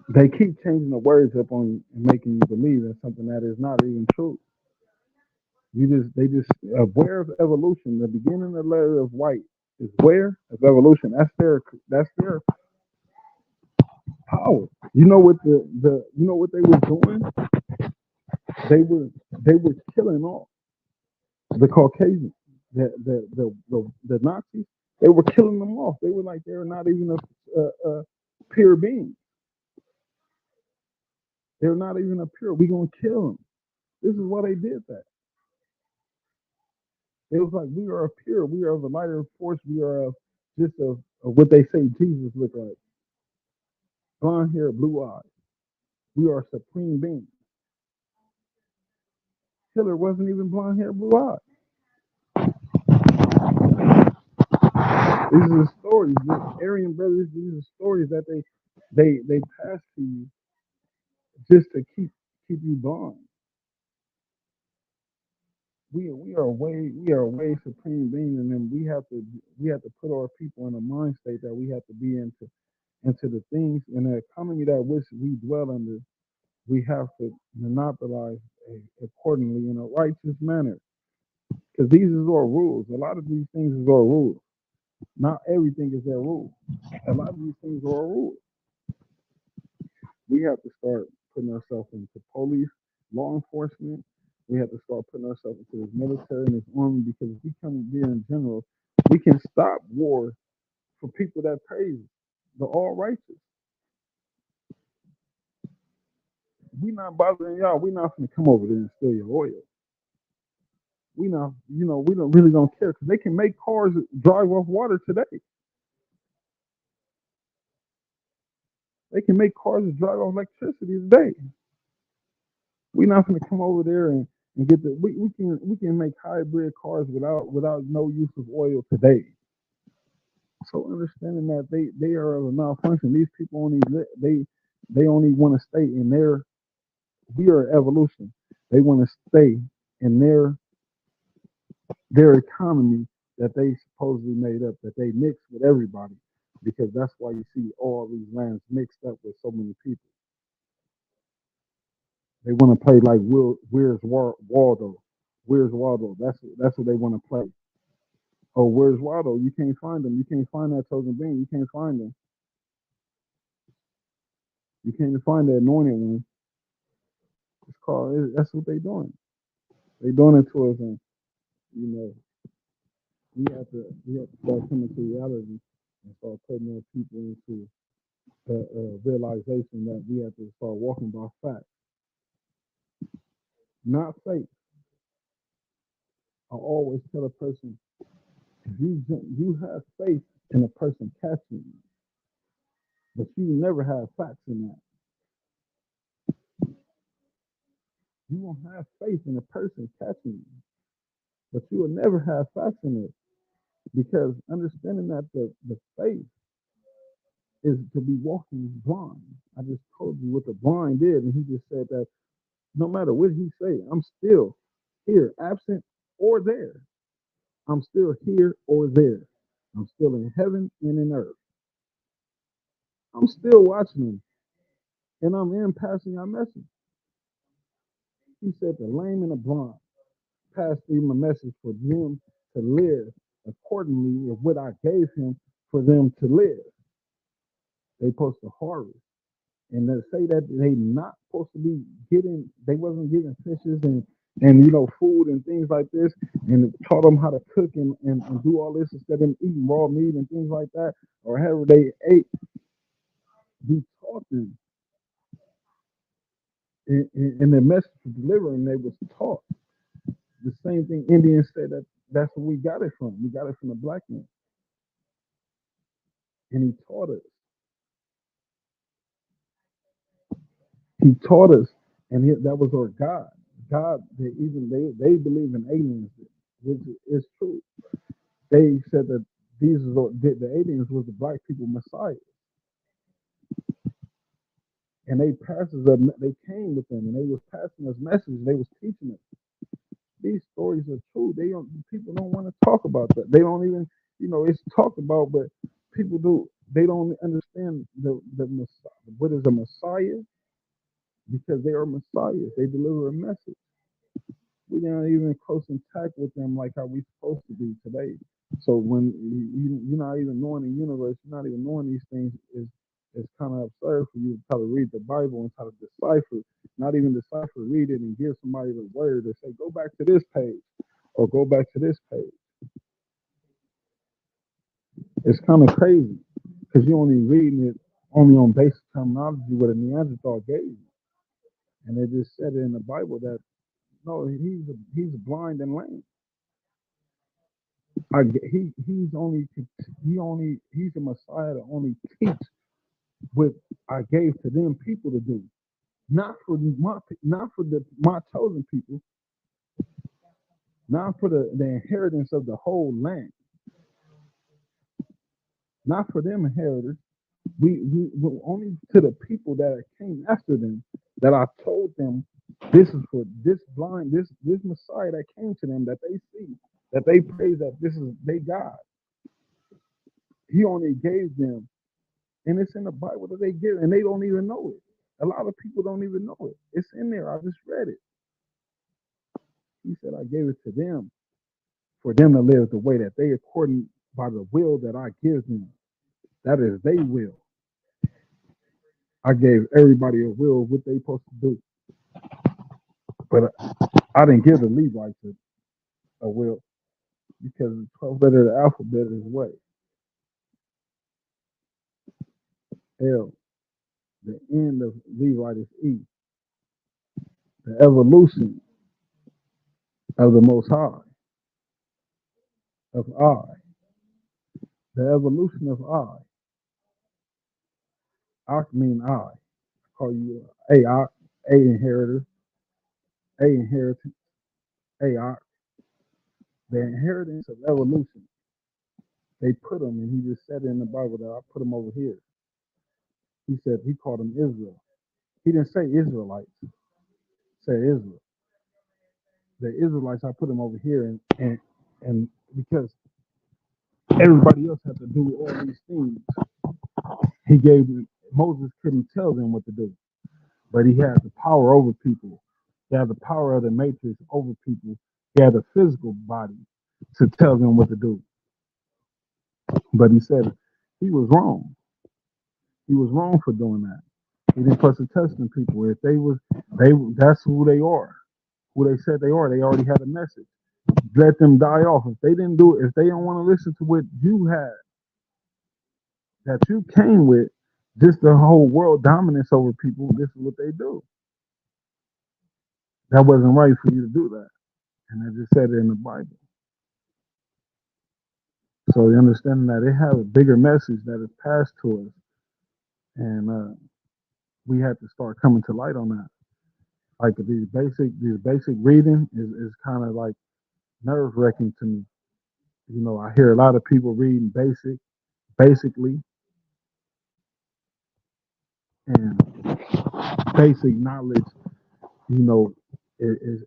They keep changing the words up on you and making you believe in something that is not even true. They just aware of evolution. The beginning of the letter of white is aware of evolution. That's their power. You know what you know what they were doing? They were killing off the Caucasians, the Nazis. They were killing them off. They were like they were not even a pure being. They're not even a pure. We're gonna kill them. This is why they did that. It was like we are a pure. We are of a lighter force. We are just of what they say Jesus looked like. Blonde hair, blue eyes. We are supreme beings. Hitler wasn't even blonde hair, blue eyes. These are the stories. The Aryan brothers. These are stories that they pass to you just to keep you blind. We are way supreme being, and then we have to put our people in a mind state that we have to be into the things and the economy that which we dwell under. We have to monopolize accordingly in a righteous manner, because these is our rules. A lot of these things is our rules. Not everything is their rule. A lot of these things are our rules. We have to start putting ourselves into police, law enforcement. We have to start putting ourselves into this military and this army, because if we come here in general, we can stop war for people that praise the all righteous. We not bothering y'all. We not gonna come over there and steal your oil. We not, we don't really don't care, because they can make cars drive off water today. They can make cars drive off electricity today. We're not going to come over there and get the. We can make hybrid cars without no use of oil today. So understanding that they are of a malfunction. These people they only want to stay in their. We are evolution. They want to stay in their economy that they supposedly made up, that they mix with everybody, because that's why you see all these lands mixed up with so many people. They want to play like Where's Waldo? Where's Waldo? That's what they want to play. Oh, where's Waldo? You can't find him. You can't find that chosen being. You can't find him. You can't find that anointed one. It's called. That's what they doing. They doing it to us, and you know we have to start coming to reality and start putting more people into realization that we have to start walking by fact, not faith. I always tell a person, if you have faith in a person catching you, but you never have facts in that. You won't have faith in a person catching you, but you will never have facts in it, because understanding that the faith is to be walking blind. I just told you what the blind did, and he just said that no matter what he say, I'm still here, absent or there. I'm still here or there. I'm still in heaven and in earth. I'm still watching him, and I'm in passing our message. He said the lame and the blind passed him a message for them to live accordingly of what I gave him for them to live. They supposed to harvest. And they say that they not supposed to be they wasn't getting fishes and food and things like this, and taught them how to cook and do all this instead of them eating raw meat and things like that, or however they ate. He taught them. And the message of delivering, they was taught. The same thing Indians said that's where we got it from. We got it from the black man. And he taught us. He taught us, and that was our God. God, they believe in aliens, which is true. They said that the aliens was the black people Messiah, and they came with them, and they was passing us messages. They was teaching us. These stories are true. People don't want to talk about that. They don't even, it's talked about, but people do. They don't understand the Messiah. What is a Messiah? Because they are messiahs. They deliver a message. We're not even close intact with them like how we supposed to be today. So when you're not even knowing the universe, you're not even knowing these things, is kind of absurd for you to try to read the Bible and try to decipher, not even decipher, read it and give somebody the word or say, go back to this page or go back to this page. It's kind of crazy, because you're only reading it only on basic terminology what a Neanderthal gave you. And they just said it in the Bible that no, he's blind and lame. He's a Messiah to only teach what I gave to them people to do, not for my chosen people, not for the inheritance of the whole land, not for them inheritors. We only to the people that came after them that I told them this is for this Messiah that came to them that they see, that they praise that this is they God. He only gave them, and it's in the Bible that they give, and they don't even know it. A lot of people don't even know it. It's in there. I just read it. He said, I gave it to them for them to live the way that they according by the will that I give them. That is they will. I gave everybody a will of what they supposed to do. But I didn't give the Levites a will because the 12th letter of the alphabet is what? L. The end of Levite is E. The evolution of the Most High, of I. The evolution of I. Ak mean I. Call you A inheritor, A inheritance, A. The inheritance of evolution. They put them, and he just said it in the Bible that I put them over here. He said he called them Israel. He didn't say Israelites. He said Israel. The Israelites, I put them over here, and because everybody else had to do all these things, he gave Moses couldn't tell them what to do, but he had the power over people. He had the power of the matrix over people. He had a physical body to tell them what to do. But he said he was wrong. He was wrong for doing that. He didn't put the test in people. If that's who they are, who they said they are. They already had a message. Let them die off. If they didn't do it, if they don't want to listen to what you had, that you came with, just the whole world dominance over people, this is what they do. That wasn't right for you to do that. And I just said it in the Bible. So you understand that it has a bigger message that is passed to us. And we had to start coming to light on that. Like these basic reading is kind of like nerve wracking to me. You know, I hear a lot of people reading basically, and basic knowledge. You know, is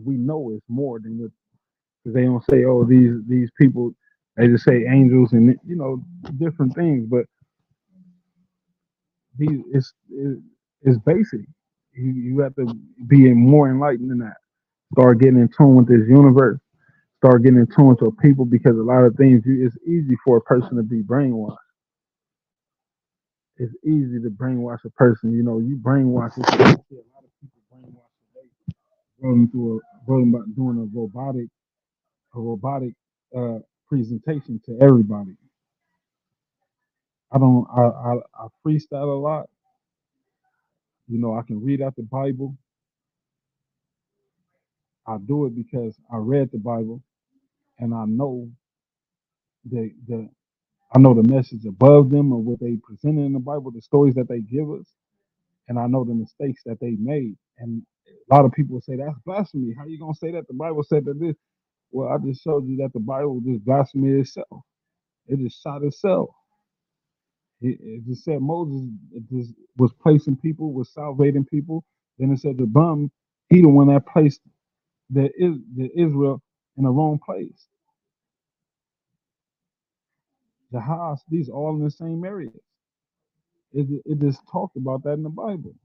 we know it's more than what, because they don't say, oh, these people. They just say angels and different things, but these it's basic. You have to be more enlightened than that. Start getting in tune with this universe. Start getting in tune with people, because a lot of things it's easy for a person to be brainwashed. It's easy to brainwash a person. You know, you brainwash it. I see a lot of people brainwash today, doing a robotic presentation to everybody. I freestyle a lot. You know, I can read out the Bible. I do it because I read the Bible, and I know the message above them, or what they presented in the Bible, the stories that they give us, and I know the mistakes that they made. And a lot of people say that's blasphemy. How you gonna say that? The Bible said that this. Well, I just showed you that the Bible just blasphemy itself. It just shot itself. It just said Moses just was placing people, was salvating people. Then it said the bum, he the one that placed the Israel in the wrong place. The house, these all in the same areas. It just talked about that in the Bible.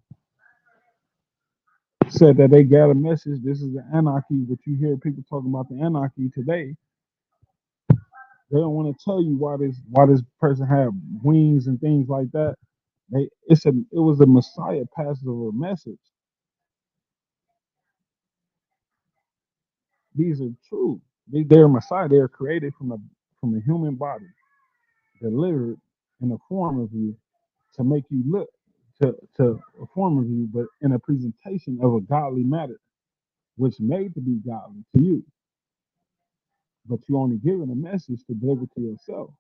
It said that they got a message. This is the anarchy. What you hear people talking about the anarchy today. They don't want to tell you why this person had wings and things like that. It was a Messiah passing over a message. These are true. They're Messiah. They're created from a human body, delivered in a form of you to make you look to a form of you, but in a presentation of a godly matter, which made to be godly to you. But you only given a message to deliver to yourself.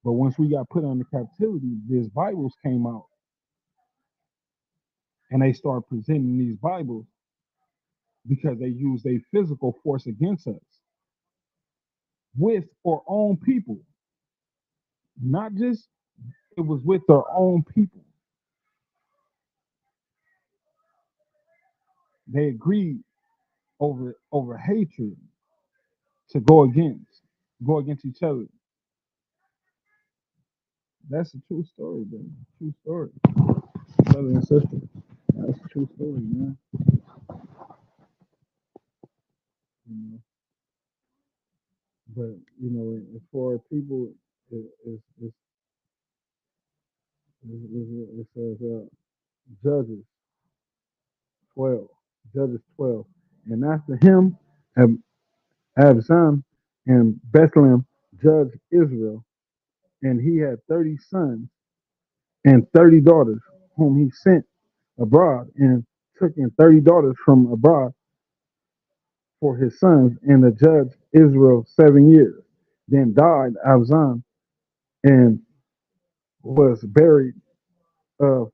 But once we got put under captivity, these Bibles came out, and they start presenting these Bibles. because they use a physical force against us with our own people. Not just it was with their own people. They agreed over hatred to go against each other. That's a true story, man. True story, brother and sister. That's a true story, man. You know, but for people, it says Judges 12, Judges 12, and after him, Ab- Abzan and Bethlehem judged Israel, and he had 30 sons and 30 daughters, whom he sent abroad, and took in 30 daughters from abroad for his sons, and the judge Israel 7 years. Then died Abzan and was buried of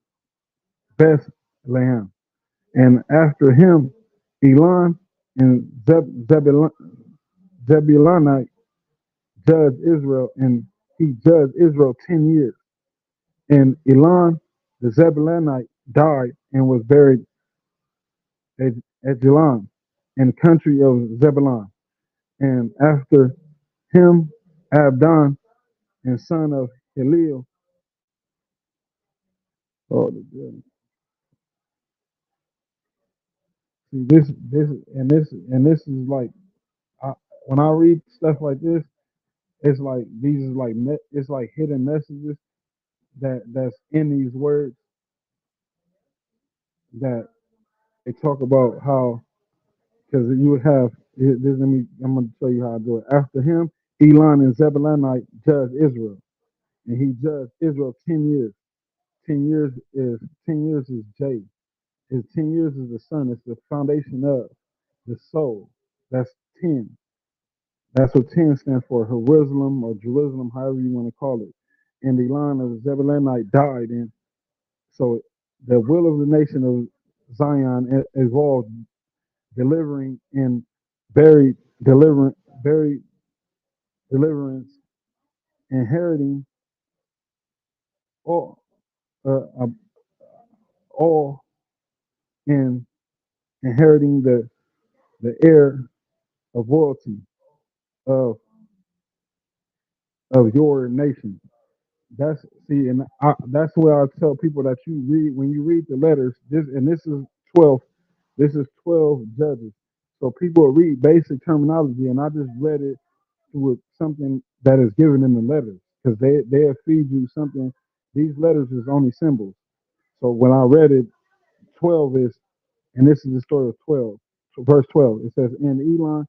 Bethlehem. And after him, Elon and Zebulonite judged Israel, and he judged Israel 10 years. And Elon the Zebulonite died and was buried at Jelon, in the country of Zebulon. And after him, Abdon and son of Hillel. Oh, see this is like I, when I read stuff like this, it's like these is like it's like hidden messages that's in these words that they talk about how because you would have this. I'm gonna show you how I do it. After him, Elon and Zebulonite judged Israel, and he judged Israel 10 years. 10 years is J. His 10 years is the sun. It's the foundation of the soul. That's 10. That's what 10 stands for. Jerusalem or Jerusalem, however you want to call it. And the line of Zebulonite died, and so the will of the nation of Zion evolved, delivering and buried, buried deliverance, inheriting all, all in inheriting the heir of royalty of your nation. That's see, and that's where I tell people that you read when you read the letters. This is 12. This is 12 judges. So people read basic terminology, and I just read it with something that is given in the letters because they'll feed you something. These letters is only symbols. So when I read it, 12 is, and this is the story of 12. So verse 12, it says, "And Elon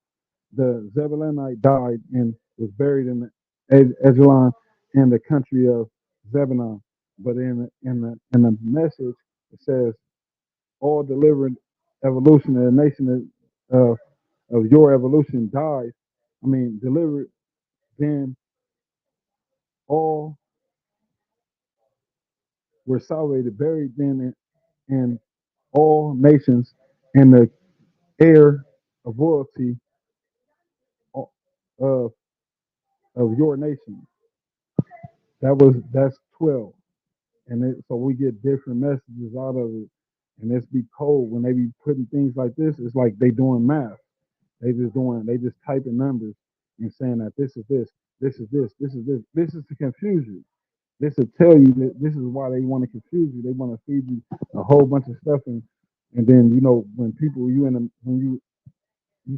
the Zebulonite died and was buried in the Eglon in the country of Zebulon." But in the message, it says, "All delivered evolution of the nation of your evolution died." I mean, delivered. Then all were salvated, buried then in all nations, and the heir of royalty of your nation. That's 12. So we get different messages out of it, and it's be cold when they be putting things like this. It's like they doing math. They just typing numbers and saying that this is this, this is this, this is this. This is to confuse you. This will tell you that this is why they want to confuse you. They want to feed you a whole bunch of stuff, and then when people when you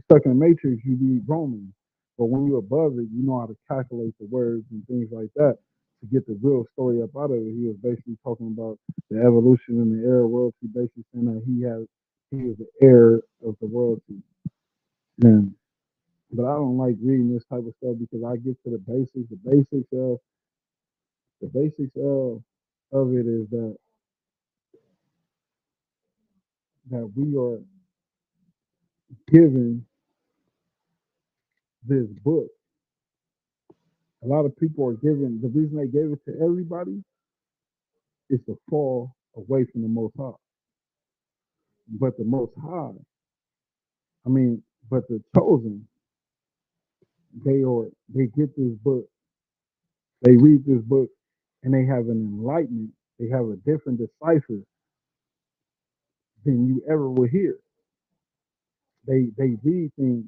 stuck in a matrix, you be roaming. But when you're above it, you know how to calculate the words and things like that to get the real story up out of it. He was basically talking about the evolution in the air royalty, basically saying that he was the heir of the royalty. And but I don't like reading this type of stuff because I get to the basics of it is that we are given this book. A lot of people are given the reason they gave it to everybody is to fall away from the Most High. But the Most High I mean, but the chosen, they get this book, they read this book, and they have an enlightenment. They have a different decipher than you ever will hear. They read things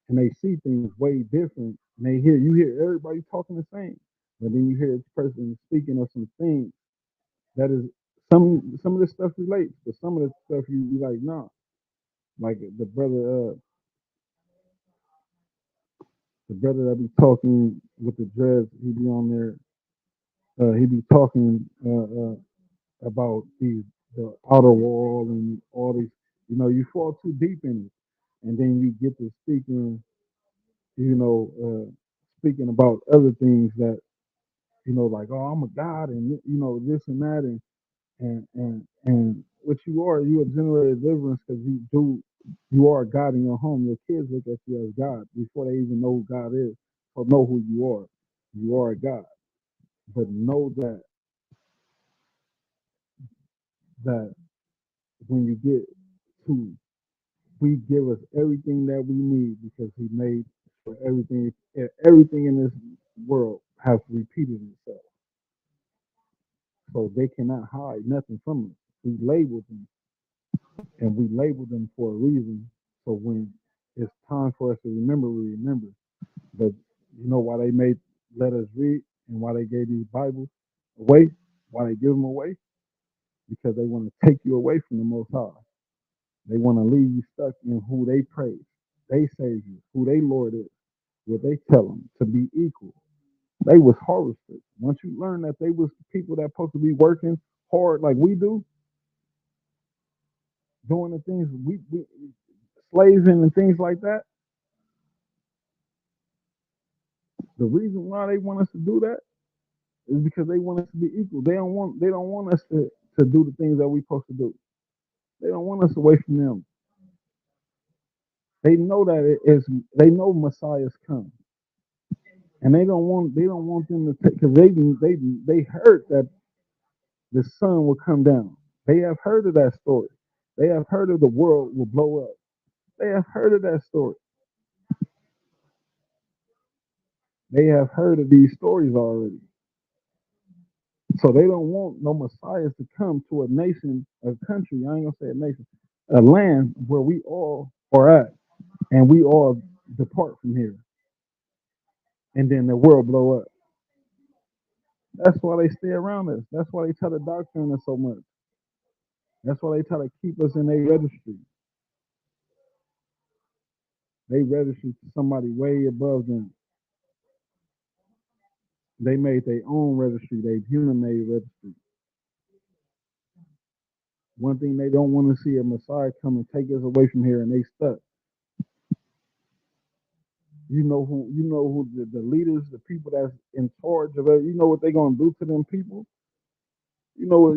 and they see things way different. And you hear everybody talking the same, but then you hear this person speaking of some things that is some of this stuff relates, but some of the stuff you be like, nah. Like the brother that be talking with the dreads, he be on there. He be talking about the outer wall and all these. You know, you fall too deep in it, and then you get to speaking. You know, speaking about other things that like, oh, I'm a god, and this and that, and what you are generated deliverance because you are a God in your home. Your kids look at you as God before they even know who God is or know who you are. You are a God, but know that when you get to, we give us everything that we need because He made sure everything in this world has repeated itself, so they cannot hide nothing from us. We labeled them, and we labeled them for a reason. So when it's time for us to remember, we remember. But you know why they made let us read and why they gave these Bibles away? Why they give them away? Because they want to take you away from the Most High. They want to leave you stuck in who they praise, they Savior, who they Lord is, what they tell them to be equal. They was harvested. Once you learn that they was people that supposed to be working hard like we do, doing the things we slaving and things like that. The reason why they want us to do that is because they want us to be equal. They don't want us to do the things that we supposed to do. They don't want us away from them. They know that they know Messiah's come. And they don't want them to take because they heard that the sun will come down. They have heard of that story. They have heard of the world will blow up. They have heard of that story. They have heard of these stories already. So they don't want no messiahs to come to a nation, a country. I ain't gonna say a nation, a land where we all are at, and we all depart from here, and then the world blow up. That's why they stay around us. That's why they try to doctrine us so much. That's why they try to keep us in their registry. They register to somebody way above them. They made their own registry. They human-made registry. One thing they don't want to see a Messiah come and take us away from here, and they stuck. You know who the leaders, the people that's in charge of it. You know what they're gonna do to them people. You know what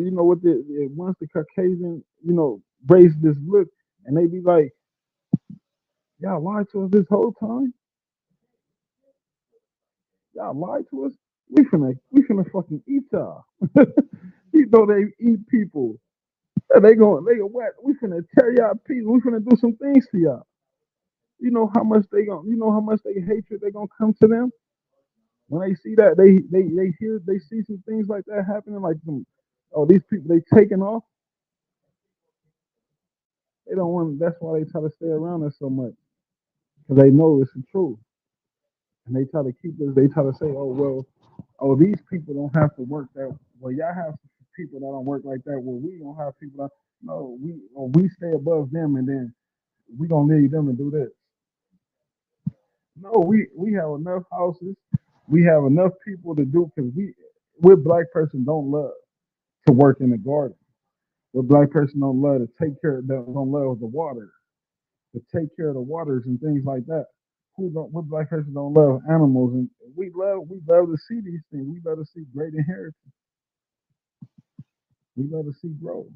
once the Caucasian race this look, and they be like, y'all lied to us this whole time. Y'all lied to us. We finna fucking eat y'all. They eat people. And they what? We finna tear y'all pieces. We finna do some things to y'all. You know how much they hatred they gonna come to them when they see that they see some things like that happening, like these people they taking off. They don't want. That's why they try to stay around us so much because they know it's the truth, and they try to keep us. They try to say, oh well, oh these people don't have to work that. Well, y'all have people that don't work like that. Well, we don't have people that. No, we stay above them, and then we gonna need them to do this. No, we have enough houses. We have enough people to do because we black person don't love to work in the garden. What black person don't love to take care of, don't love the water, to take care of the waters and things like that. What black person don't love animals, and we love to see these things. We love to see great inheritance. We love to see growth.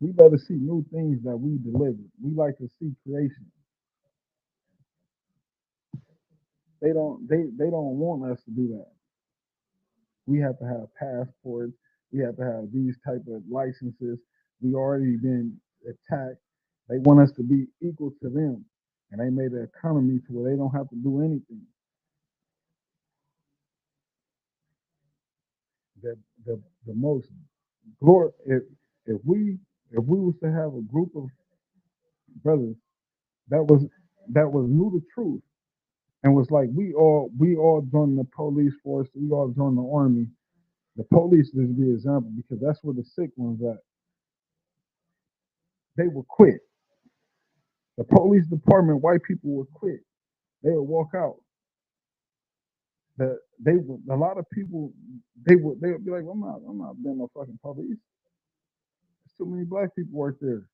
We love to see new things that we deliver. We like to see creation. They don't want us to do that. We have to have passports. We have to have these type of licenses. We already been attack. They want us to be equal to them, and they made an economy to where they don't have to do anything. The most glory if we was to have a group of brothers that was knew the truth and was like we all joined the police force, we all joined the army. The police is the example because that's where the sick ones at. They would quit. The police department, white people would quit. They would walk out. A lot of people they would be like, I'm not being no fucking police. There's too many black people work there.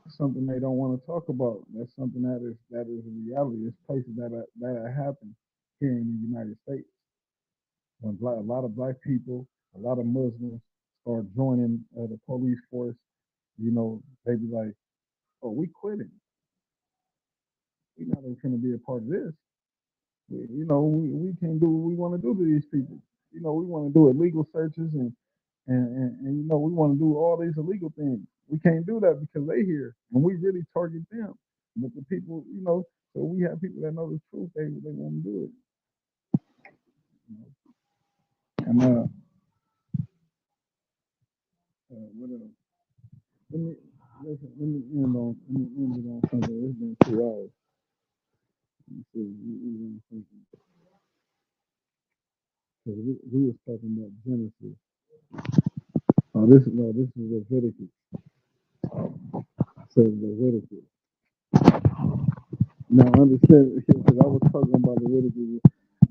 Something they don't want to talk about. That's something that is a reality. It's places that happen here in the United States. When a lot of black people, a lot of Muslims start joining the police force, they be like, "Oh, we quitting. We're not even going to be a part of this. We can't do what we want to do to these people. We want to do illegal searches and we want to do all these illegal things. We can't do that because they here, and we really target them. But the people, so we have people that know the truth. They want to do it. And what else? Let me end it on something. It's been 2 hours. Let me see. We was talking about Genesis. This is Leviticus. Says Leviticus. Now understand, because I was talking about Leviticus.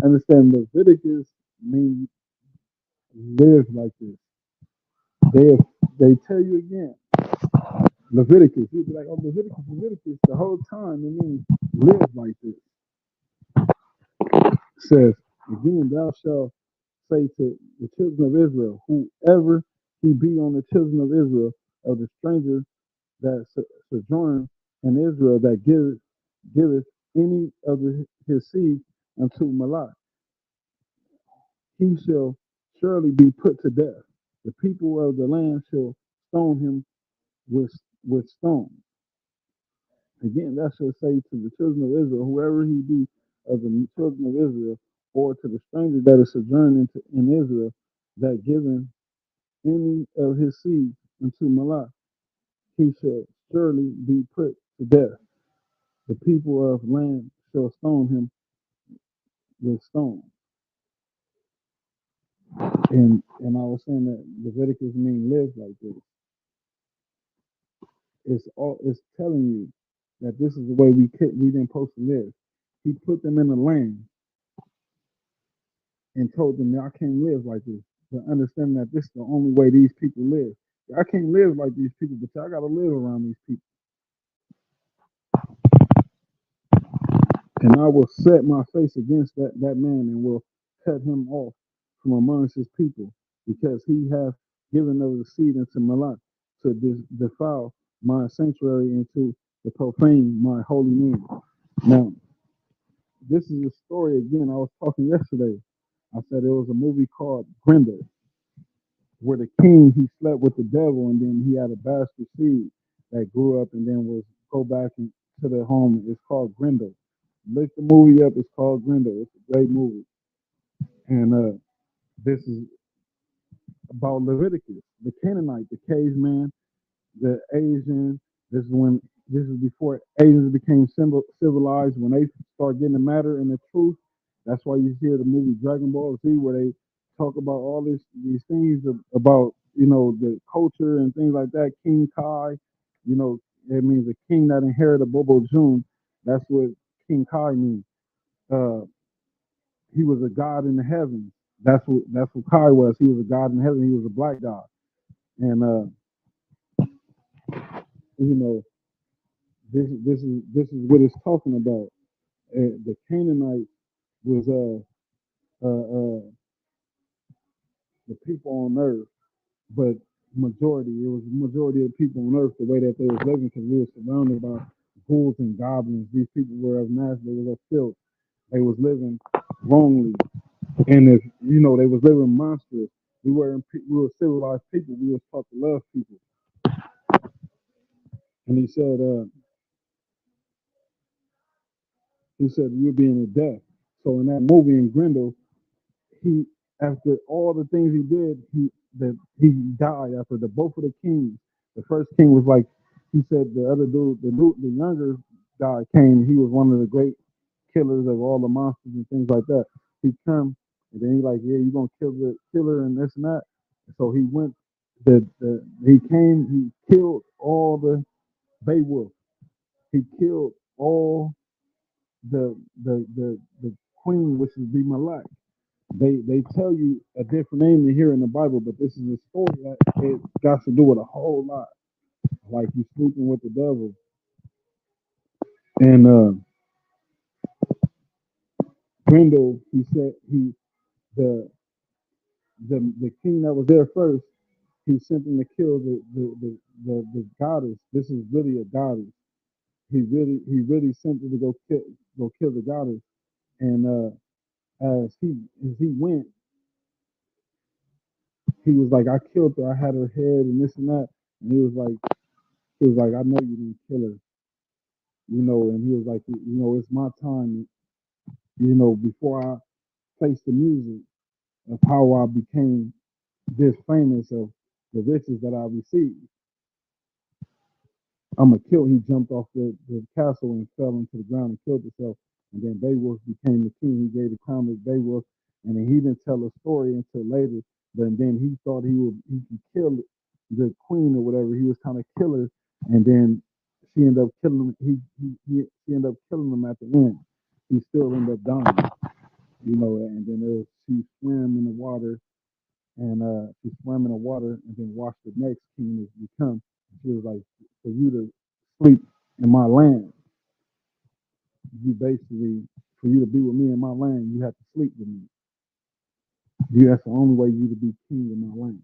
Understand, Leviticus means live like this. They tell you again, Leviticus. You'd be like, oh, Leviticus. The whole time it means live like this. It says again, thou shalt say to the children of Israel, whoever he be on the children of Israel, of the stranger that sojourn in Israel, that giveth any of his seed unto Malak, he shall surely be put to death. The people of the land shall stone him with stones. Again, that shall say to the children of Israel, whoever he be of the children of Israel, or to the stranger that is sojourning in Israel, that given any of his seed unto Malak, he shall surely be put to death. The people of land shall stone him with stones. And I was saying that Leviticus means live like this. It's telling you that this is the way we didn't supposed to live. He put them in the land and told them, y'all can't live like this. But understand that this is the only way these people live. Y'all can't live like these people, but y'all got to live around these people. And I will set my face against that man and will cut him off from amongst his people, because he hath given of the seed unto Malak to defile my sanctuary and to profane my holy name. Now, this is a story again. I was talking yesterday. I said it was a movie called Grendel, where the king, he slept with the devil, and then he had a bastard seed that grew up and then was go back into their home. It's called Grendel. Look the movie up. It's called Grendel. It's a great movie. And this is about Leviticus, the Canaanite, the caveman, the Asian. This is before Asians became civilized. When they start getting the matter and the truth, that's why you hear the movie Dragon Ball Z, where they talk about all these things about the culture and things like that. King Kai, it means a king that inherited Bobo June. That's what King Kai means. He was a god in the heavens. That's what Kai was. He was a god in heaven. He was a black god, and this is what it's talking about. The Canaanites was the people on earth, but it was majority of people on earth, the way that they was living, because we were surrounded by ghouls and goblins. These people were of nasty, they was of filth. They was living wrongly. And if they was living monstrous, we were civilized people. We were taught to love people. And he said you're being a death. So in that movie in Grendel, he after all the things he did, he died after the both of the kings. The first king was like he said the other dude, the younger guy came. He was one of the great killers of all the monsters and things like that. He come and then he like, yeah, you gonna kill the killer and this and that. So he went. He came. He killed all the Beowulf. He killed all the queen, which is the Malak. They tell you a different name here in the Bible, but this is a story that it got to do with a whole lot. Like you sleeping with the devil, and Grendel, he said the the king that was there first, he sent him to kill the goddess. This is really a goddess. He really sent him to go kill the goddess, and as he went, he was like, I killed her. I had her head and this and that, and he was like, I know you didn't kill her. And he was like, it's my time, before I faced the music of how I became this famous of the riches that I received. I'm gonna kill. He jumped off the castle and fell into the ground and killed himself. And then Beowulf became the king. He gave the crown to Beowulf, and then he didn't tell the story until later. But then he thought he could kill the queen or whatever. He was trying to kill her, and then she ended up killing him. She ended up killing him at the end. He still ended up dying, And then she swam in the water, and she swam in the water, and then watched the next king become. She was like, for you to sleep in my land, you basically, for you to be with me in my land, you have to sleep with me. That's the only way you to be king in my land.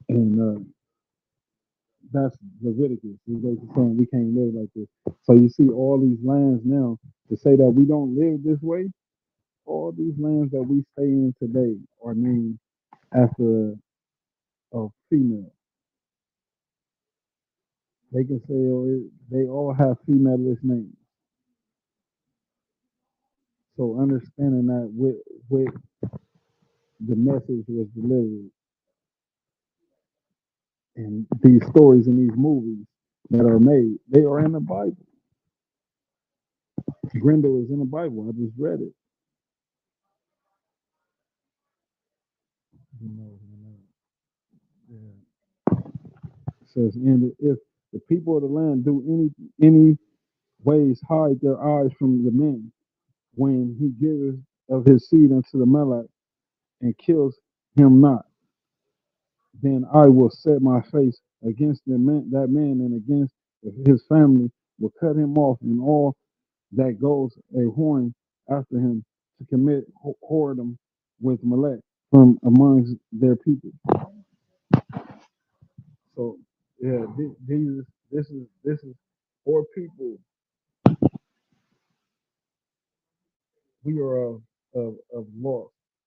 And that's Leviticus. He's basically saying we can't live like this. So you see all these lands now, to say that we don't live this way, all these lands that we stay in today are named after a female. They can say, they all have female-ish names. So understanding that with the message was delivered, and these stories and these movies that are made, they are in the Bible. Grendel is in the Bible. I just read it. Yeah. It says, and if the people of the land do any ways hide their eyes from the men, when he giveth of his seed unto the Malak and kills him not, then I will set my face against that man and against his family, will cut him off, and all that goes a whoring after him to commit whoredom with Malek from amongst their people. So yeah, this is for people. We are of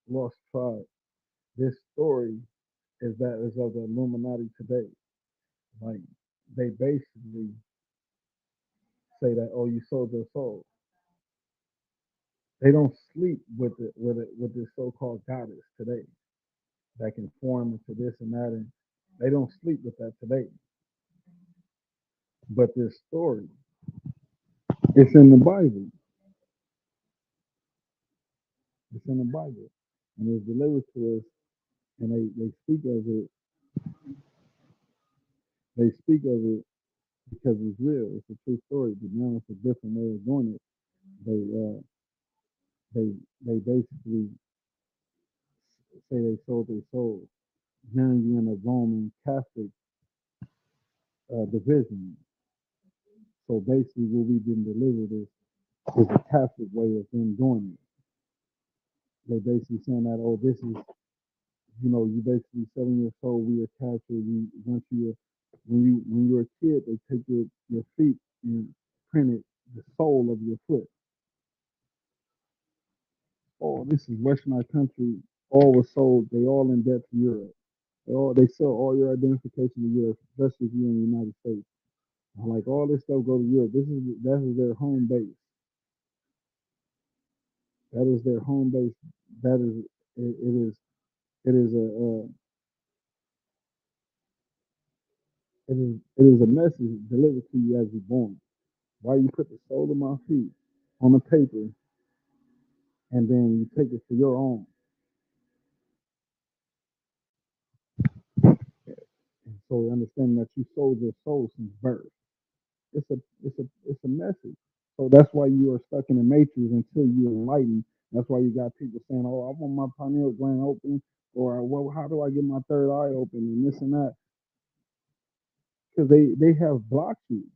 lost tribe. This story is of the Illuminati today. Like they basically say that, oh, you sold your soul. They don't sleep with this so-called goddess today that can form into this and that, and they don't sleep with that today. But this story, it's in the Bible. It's in the Bible, and it's delivered to us, and they speak of it. They speak of it because it's real. It's a true story. But now it's a different way of doing it. They they they basically say they sold their soul. Now you're in a Roman Catholic division. So basically, what we've been delivered is a Catholic way of them doing it. They basically saying that, oh, this is, you basically selling your soul. We are Catholic. When you're a kid, they take your feet and print it the sole of your foot. Oh, this is Westernized country. all was sold. They all in debt to Europe. They sell all your identification to Europe, especially if you're in the United States. Like all this stuff go to Europe. That is their home base. That is their home base. That is it is it is a message delivered to you as you're born. Why you put the sole of my feet on the paper and then you take it for your own. And so understanding that you sold your soul since birth. It's a message. So that's why you are stuck in the matrix until you enlighten. That's why you got people saying, "Oh, I want my pineal gland open," or "Well, how do I get my third eye open?" and this and that, because they have blocked you.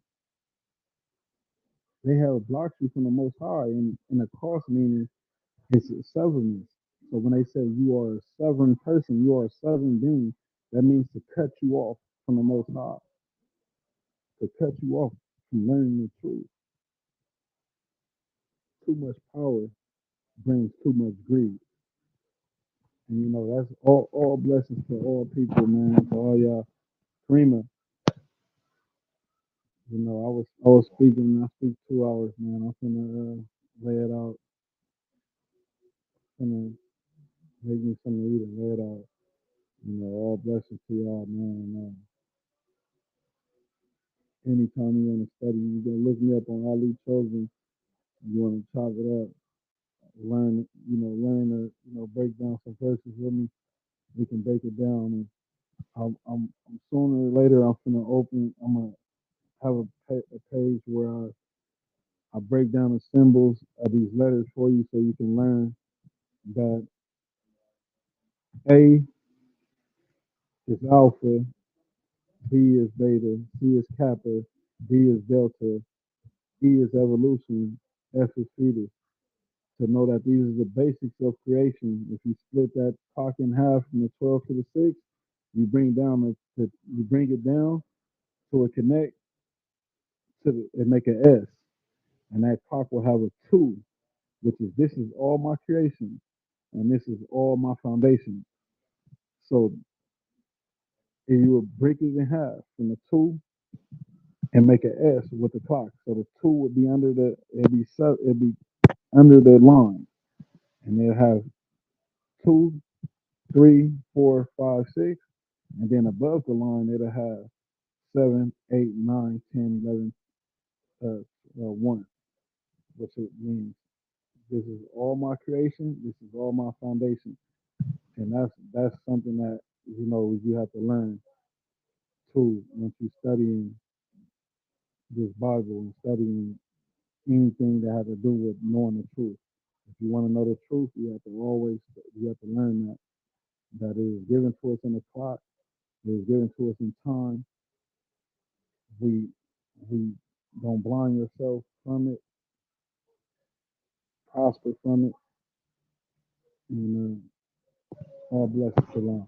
They have blocked you from the Most High, and the cross meaning it's a severness. So when they say you are a sovereign person, you are a sovereign being, that means to cut you off from the Most High, to cut you off from learning the truth. Too much power brings too much greed. And that's all blessings to all people, man, to all y'all. Prima, I was speaking, I speak 2 hours, man. I'm finna lay it out. Finna make me something to eat and lay it out. All blessings to y'all, man. And, anytime you want to study, you can look me up on Ali Chosen. You want to chop it up, learn to, break down some verses with me. We can break it down. And I'm sooner or later, I'm gonna have a page where I break down the symbols of these letters for you so you can learn that A is alpha, B is beta, C is kappa, D is delta, E is evolution, F is fetus. To know that these are the basics of creation. If you split that clock in half from the 12 to the 6, you bring it down to a connect and make an S. And that clock will have a 2, which is this is all my creation and this is all my foundation. So if you would break it in half from the 2 and make an S with the clock. So the 2 would be it'd be under the line. And it'll have 2, 3, 4, 5, 6. And then above the line it'll have 7, 8, 9, 10, 11, 1. Which it means this is all my creation, this is all my foundation. And that's something that you have to learn too once you're studying this Bible and studying anything that has to do with knowing the truth. If you want to know the truth, you have to learn that it is given to us in the clock, it is given to us in time. We don't blind yourself from it, prosper from it, and all blessings to them.